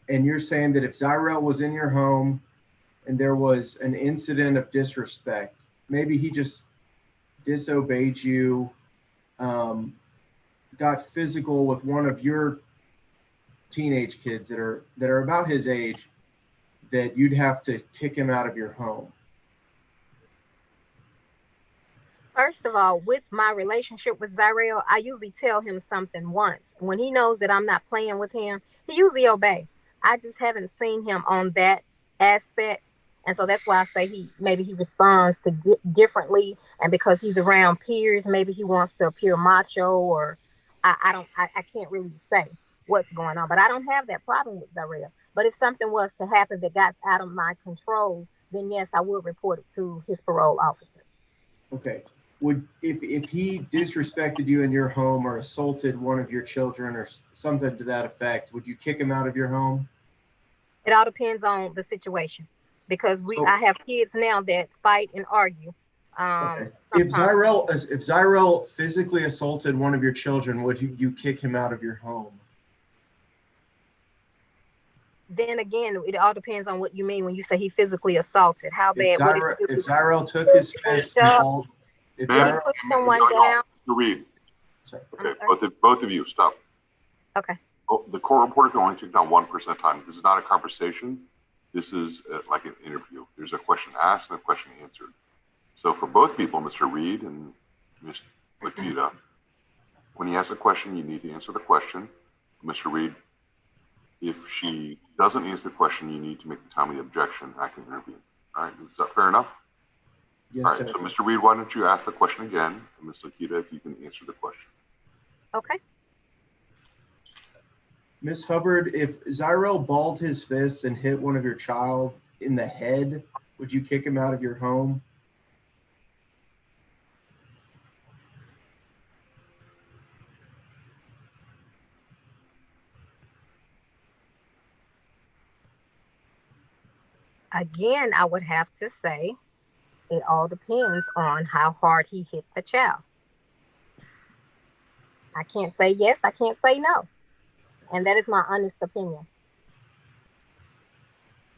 And you're saying that if Zyrell was in your home and there was an incident of disrespect, maybe he just disobeyed you, got physical with one of your teenage kids that are about his age, that you'd have to kick him out of your home? First of all, with my relationship with Zyrell, I usually tell him something once. When he knows that I'm not playing with him, he usually obeys. I just haven't seen him on that aspect. And so that's why I say maybe he responds to differently. And because he's around peers, maybe he wants to appear macho, or I can't really say what's going on. But I don't have that problem with Zyrell. But if something was to happen that got out of my control, then yes, I would report it to his parole officer. Okay. If he disrespected you in your home or assaulted one of your children or something to that effect, would you kick him out of your home? It all depends on the situation. because So- I have kids now that fight and argue. Okay. If Zyrel physically assaulted one of your children, would you kick him out of your home? Then again, it all depends on what you mean when you say he physically assaulted. How bad? If Zyrel took his fist, Did if he Zyrel, put someone down? You read. Sorry. Okay, both of you, stop. Okay. Oh, the court reporter can only take down 1% of the time. This is not a conversation. This is like an interview. There's a question asked and a question answered. So for both people, Mr. Reed and Ms. Lakita, when he asks a question, you need to answer the question. Mr. Reed, if she doesn't answer the question, you need to make the timely objection. I can intervene. All right, is that fair enough? Yes, All right, Judge. so Mr. Reed, why don't you ask the question again? And Ms. Lakita, if you can answer the question. Okay. Ms. Hubbard, if Zyrel balled his fist and hit one of your child in the head, would you kick him out of your home? Again, I would have to say it all depends on how hard he hit the child. I can't say yes, I can't say no. And that is my honest opinion.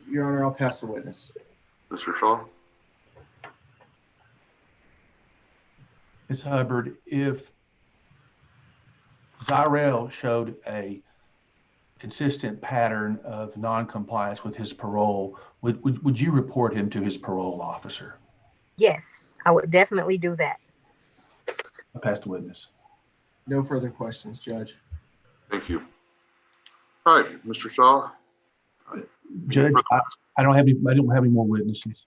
Your Honor, I'll pass the witness. Mr. Shaw? Ms. Hubbard, if Zyrel showed a consistent pattern of non-compliance with his parole, would you report him to his parole officer? Yes, I would definitely do that. I pass the witness. No further questions, Judge. Thank you. All right, Mr. Shaw? Judge, I don't have any more witnesses.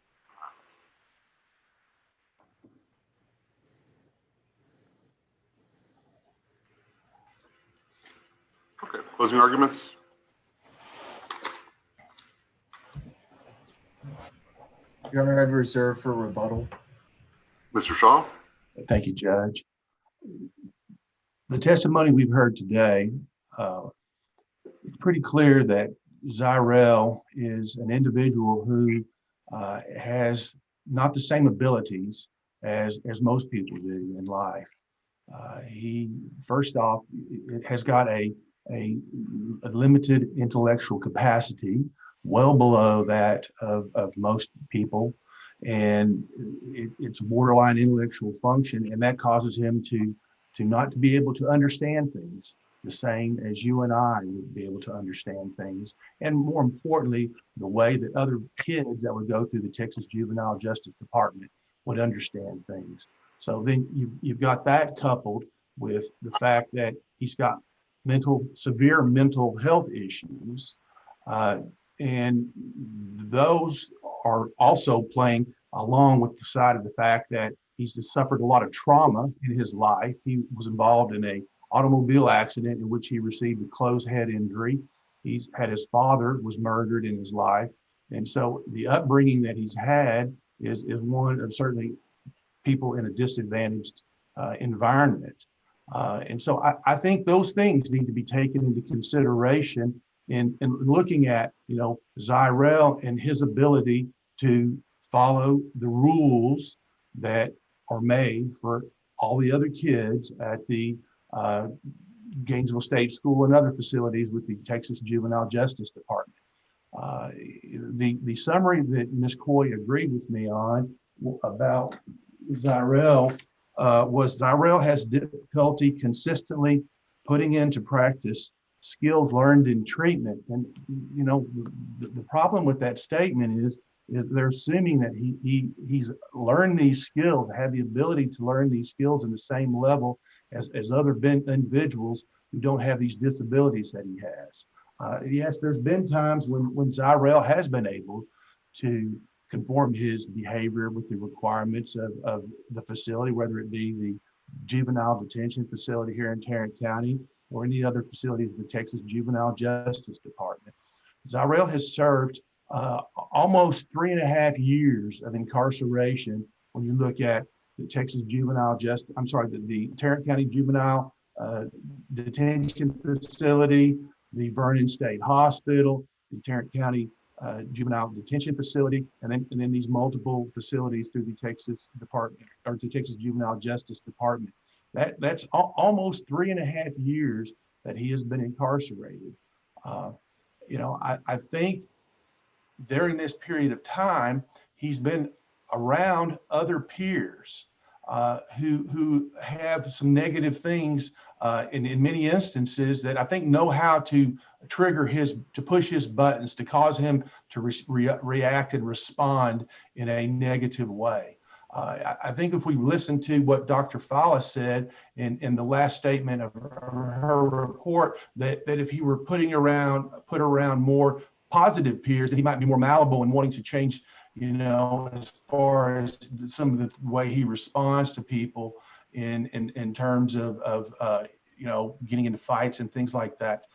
Okay, closing arguments? Your Honor, I'd reserve for rebuttal. Mr. Shaw? Thank you, Judge. The testimony we've heard today, it's pretty clear that Zyrel is an individual who has not the same abilities as most people do in life. He, first off, has got a limited intellectual capacity, well below that of most people, and it's a borderline intellectual function, and that causes him to not to be able to understand things the same as you and I would be able to understand things, and more importantly, the way that other kids that would go through the Texas Juvenile Justice Department would understand things. So then you've got that coupled with the fact that he's got severe mental health issues, and those are also playing along with the side of the fact that he's suffered a lot of trauma in his life. He was involved in an automobile accident in which he received a closed head injury. He's had his father was murdered in his life. And so the upbringing that he's had is one of certainly people in a disadvantaged environment. And so I think those things need to be taken into consideration in looking at, Zyrel and his ability to follow the rules that are made for all the other kids at the Gainesville State School and other facilities with the Texas Juvenile Justice Department. The summary that Ms. Coy agreed with me on about Zyrel was Zyrel has difficulty consistently putting into practice skills learned in treatment. And, the problem with that statement is they're assuming that he's learned these skills, had the ability to learn these skills in the same level as other individuals who don't have these disabilities that he has. Yes, there's been times when Zyrel has been able to conform his behavior with the requirements of the facility, whether it be the juvenile detention facility here in Tarrant County or any other facilities of the Texas Juvenile Justice Department. Zyrel has served almost 3.5 years of incarceration when you look at the Texas Juvenile Justice, the Tarrant County Juvenile Detention Facility, the Vernon State Hospital, the Tarrant County juvenile detention facility, and then these multiple facilities through the Texas Department or the Texas Juvenile Justice Department. That's almost 3.5 years that he has been incarcerated. I think during this period of time, he's been around other peers who have some negative things in many instances that I think know how to to push his buttons, to cause him to react and respond in a negative way. I think if we listen to what Dr. Fala said in the last statement of her report, that if he were put around more positive peers, that he might be more malleable and wanting to change, as far as some of the way he responds to people in terms of getting into fights and things like that.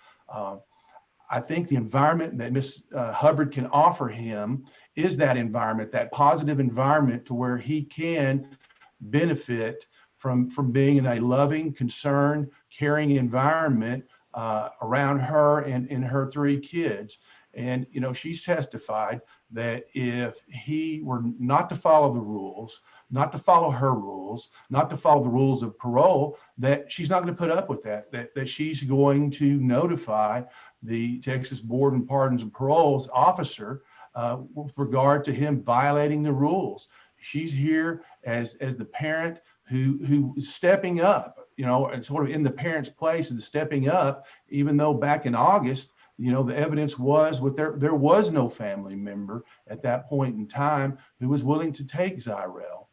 I think the environment that Ms. Hubbard can offer him is that environment, that positive environment to where he can benefit from being in a loving, concerned, caring environment around her and her 3 kids. And, she's testified that if he were not to follow the rules, not to follow her rules, not to follow the rules of parole, that she's not going to put up with that she's going to notify the Texas Board of Pardons and Paroles officer with regard to him violating the rules. She's here as the parent who is stepping up, and sort of in the parent's place and stepping up, even though back in August, the evidence was there was no family member at that point in time who was willing to take Zyrell.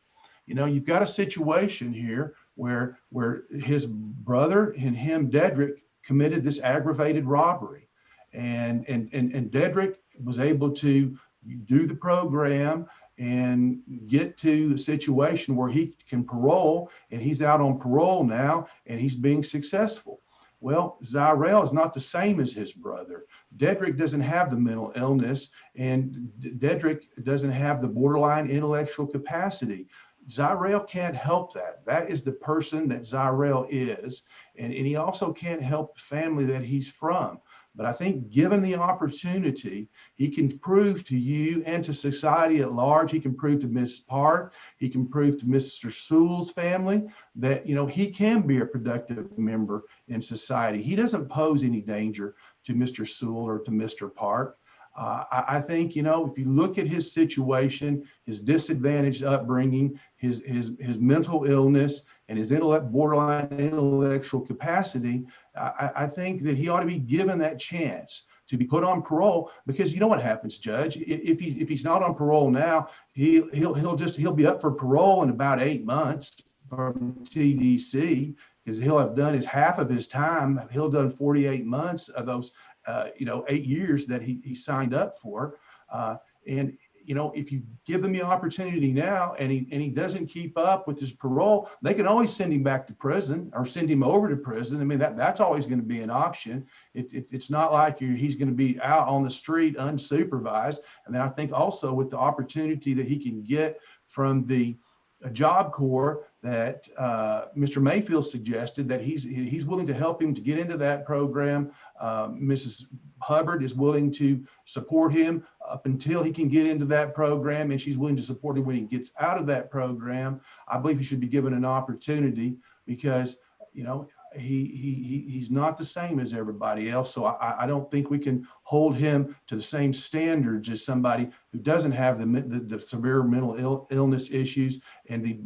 You've got a situation here where his brother and him, Dedrick, committed this aggravated robbery, and Dedrick was able to do the program and get to the situation where he can parole, and he's out on parole now, and he's being successful. Well, Zyrell is not the same as his brother. Dedrick doesn't have the mental illness, and Dedrick doesn't have the borderline intellectual capacity. Zyrell can't help that. That is the person that Zyrell is, and he also can't help the family that he's from. But I think given the opportunity, he can prove to you and to society at large, he can prove to Ms. Park, he can prove to Mr. Sewell's family that, he can be a productive member in society. He doesn't pose any danger to Mr. Sewell or to Mr. Park. I think, if you look at his situation, his disadvantaged upbringing, his mental illness, and his borderline intellectual capacity, I think that he ought to be given that chance to be put on parole, because you know what happens, Judge. If he's not on parole now, he'll be up for parole in about 8 months from TDC, because he'll have done half of his time. He'll done 48 months of those 8 years that he signed up for. And if you give him the opportunity now and he doesn't keep up with his parole, they can always send him back to prison or send him over to prison. I mean, that's always going to be an option. It's not like he's going to be out on the street unsupervised. And then I think also with the opportunity that he can get from the Job Corps that Mr. Mayfield suggested, that he's willing to help him to get into that program. Mrs. Hubbard is willing to support him up until he can get into that program, and she's willing to support him when he gets out of that program. I believe he should be given an opportunity, because he's not the same as everybody else. So I don't think we can hold him to the same standards as somebody who doesn't have the severe mental illness issues and the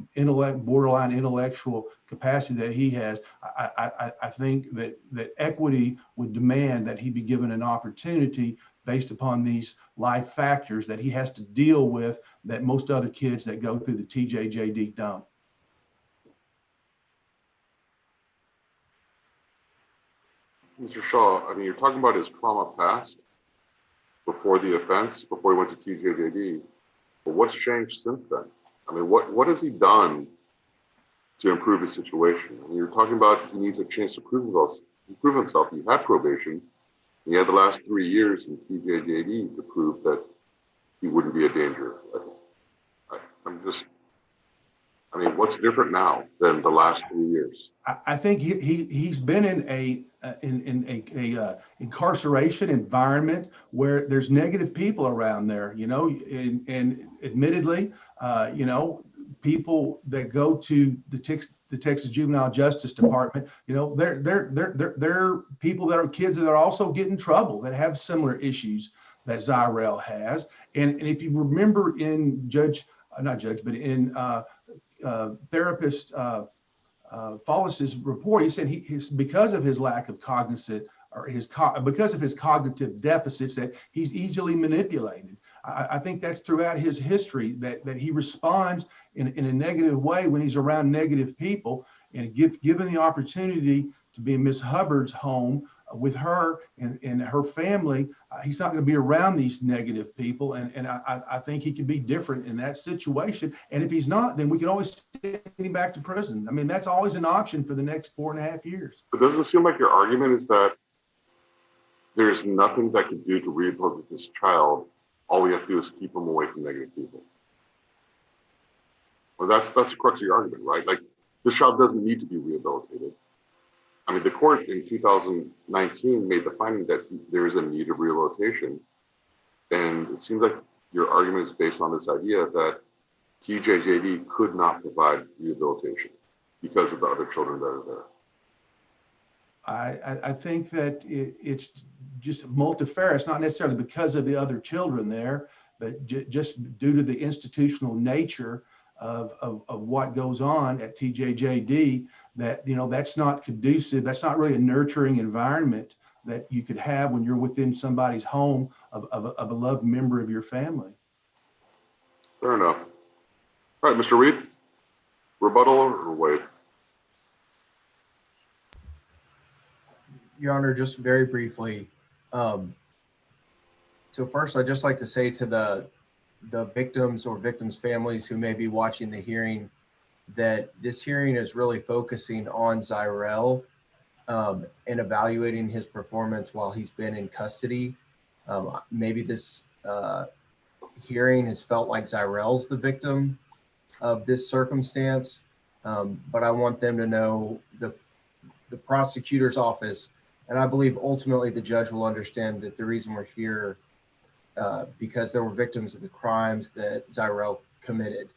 borderline intellectual capacity that he has. I think that equity would demand that he be given an opportunity based upon these life factors that he has to deal with that most other kids that go through the TJJD don't. Mr. Shaw, I mean, you're talking about his trauma past before the offense, before he went to TJJD. But what's changed since then? I mean, what has he done to improve his situation? I mean, you're talking about he needs a chance to prove himself. He had probation. He had the last 3 years in TJJD to prove that he wouldn't be a danger. I mean, what's different now than the last 3 years? I think he's been in in a incarceration environment where there's negative people around there, you know, and admittedly, you know, people that go to the Texas Juvenile Justice Department, you know, they're people that are kids that are also getting in trouble, that have similar issues that Zyrell has. And if you remember in therapist Follis's report, he said because of his lack of cognizant or because of his cognitive deficits, that he's easily manipulated. I think that's throughout his history, that he responds in a negative way when he's around negative people. And given the opportunity to be in Miss Hubbard's home with her and her family, he's not going to be around these negative people. And I think he can be different in that situation. And if he's not, then we can always send him back to prison. I mean, that's always an option for the next 4.5 years. But doesn't it seem like your argument is that there's nothing that can do to rehabilitate this child? All we have to do is keep him away from negative people. Well, that's the crux of your argument, right? Like, this child doesn't need to be rehabilitated. I mean, the court in 2019 made the finding that there is a need of rehabilitation. And it seems like your argument is based on this idea that TJJD could not provide rehabilitation because of the other children that are there. I think that it's just multifarious, not necessarily because of the other children there, but just due to the institutional nature of what goes on at TJJD, that, you know, that's not conducive. That's not really a nurturing environment that you could have when you're within somebody's home of a loved member of your family. Fair enough. All right, Mr. Reed, rebuttal or wait? Your Honor, just very briefly. So first, I'd just like to say to the victims or victims' families who may be watching the hearing that this hearing is really focusing on Zyrell and evaluating his performance while he's been in custody. Maybe this hearing has felt like Zyrell's the victim of this circumstance, but I want them to know the prosecutor's office, and I believe ultimately the judge will understand that the reason we're here because there were victims of the crimes that Zyrell committed.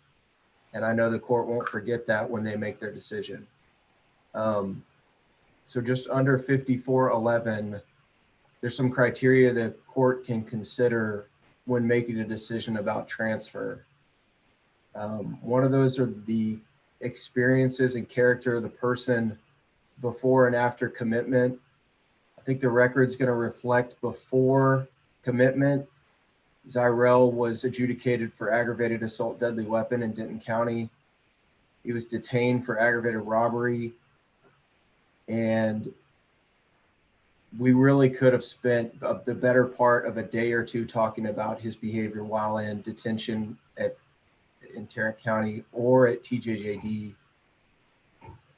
And I know the court won't forget that when they make their decision. So just under 5411, there's some criteria the court can consider when making a decision about transfer. One of those are the experiences and character of the person before and after commitment. I think the record's going to reflect before commitment, Zyrell was adjudicated for aggravated assault deadly weapon in Denton County. He was detained for aggravated robbery. And we really could have spent the better part of a day or two talking about his behavior while in detention in Tarrant County or at TJJD.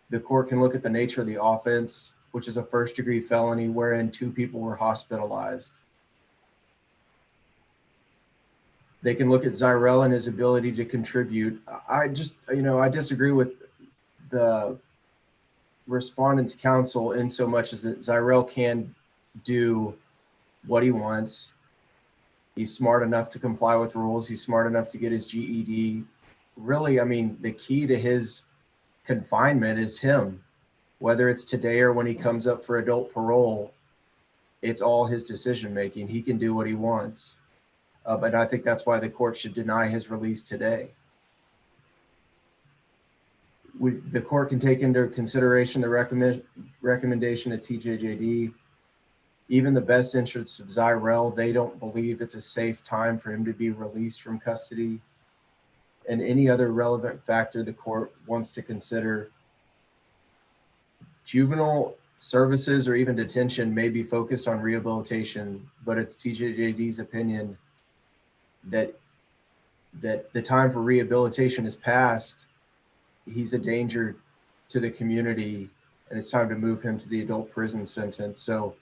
The court can look at the nature of the offense, which is a first-degree felony wherein 2 people were hospitalized. They can look at Zyrell and his ability to contribute. I disagree with the respondent's counsel in so much as that Zyrell can do what he wants. He's smart enough to comply with rules. He's smart enough to get his GED. Really, I mean, the key to his confinement is him. Whether it's today or when he comes up for adult parole, it's all his decision-making. He can do what he wants. But I think that's why the court should deny his release today. The court can take into consideration the recommendation of TJJD. Even the best interests of Zyrell, they don't believe it's a safe time for him to be released from custody. And any other relevant factor the court wants to consider. Juvenile services or even detention may be focused on rehabilitation, but it's TJJD's opinion that the time for rehabilitation is past. He's a danger to the community, and it's time to move him to the adult prison sentence. So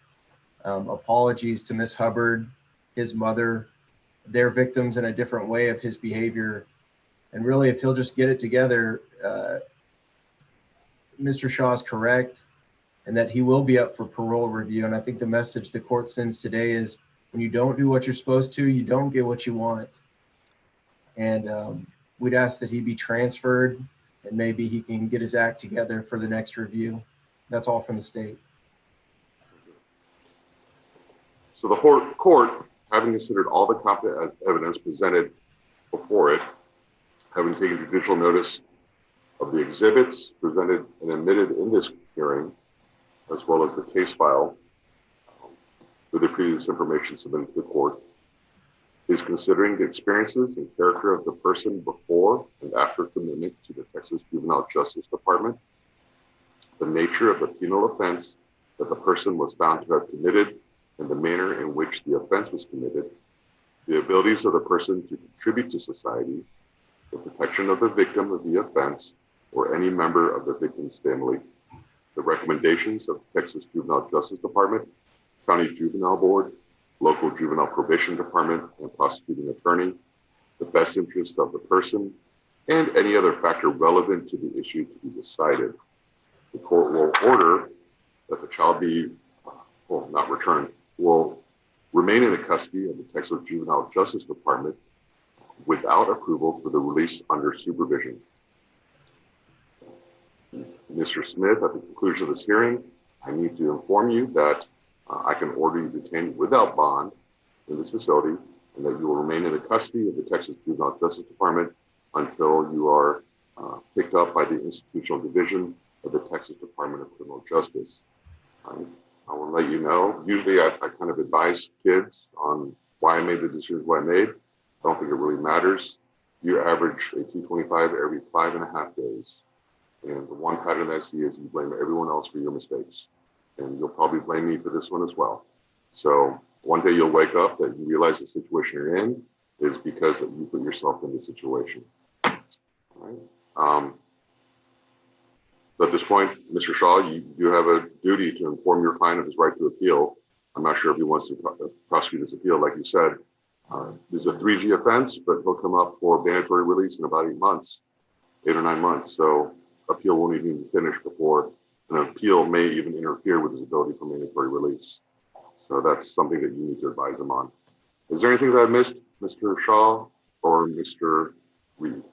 apologies to Miss Hubbard, his mother. They're victims in a different way of his behavior. And really, if he'll just get it together, Mr. Shaw is correct. and that he will be up for parole review. And I think the message the court sends today is when you don't do what you're supposed to, you don't get what you want. And we'd ask that he be transferred and maybe he can get his act together for the next review. That's all from the state. So the court, having considered all the competent evidence presented before it, having taken judicial notice of the exhibits presented and admitted in this hearing, as well as the case file with the previous information submitted to the court, is considering the experiences and character of the person before and after commitment to the Texas Juvenile Justice Department, the nature of the penal offense that the person was found to have committed and the manner in which the offense was committed, the abilities of the person to contribute to society, the protection of the victim of the offense or any member of the victim's family, the recommendations of the Texas Juvenile Justice Department, County Juvenile Board, local juvenile probation department and prosecuting attorney, the best interest of the person, and any other factor relevant to the issue to be decided. The court will order that the child be, well, not returned, will remain in the custody of the Texas Juvenile Justice Department without approval for the release under supervision. Mr. Smith, at the conclusion of this hearing, I need to inform you that I can order you detained without bond in this facility and that you will remain in the custody of the Texas Juvenile Justice Department until you are picked up by the Institutional Division of the Texas Department of Criminal Justice. I will let you know. Usually I kind of advise kids on why I made the decisions I made. I don't think it really matters. You average a 225 every 5.5 days. And the one pattern that I see is you blame everyone else for your mistakes. And you'll probably blame me for this one as well. So one day you'll wake up that you realize the situation you're in is because that you put yourself in the situation. All right. At this point, Mr. Shaw, you do have a duty to inform your client of his right to appeal. I'm not sure if he wants to prosecute his appeal, like you said. This is a 3G offense, but he'll come up for mandatory release in about 8 months, 8 or 9 months. So appeal won't even be finished before an appeal may even interfere with his ability for mandatory release. So that's something that you need to advise him on. Is there anything that I missed, Mr. Shaw or Mr. Reed?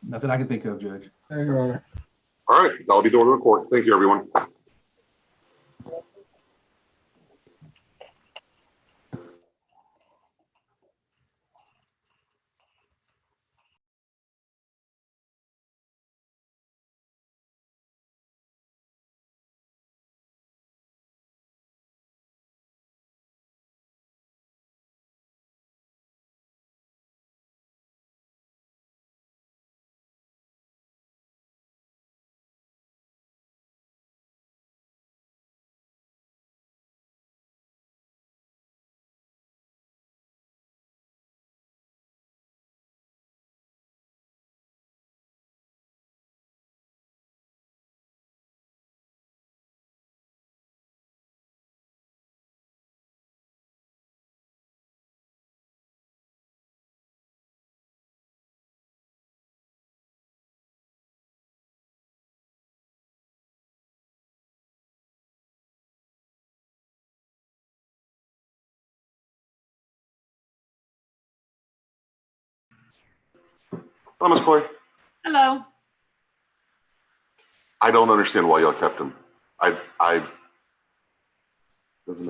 Nothing I can think of, Judge. Your Honor. All right, that'll be the order of the court. Thank you, everyone. Hello, Ms. Coy. Hello. I don't understand why y'all kept him. Doesn't make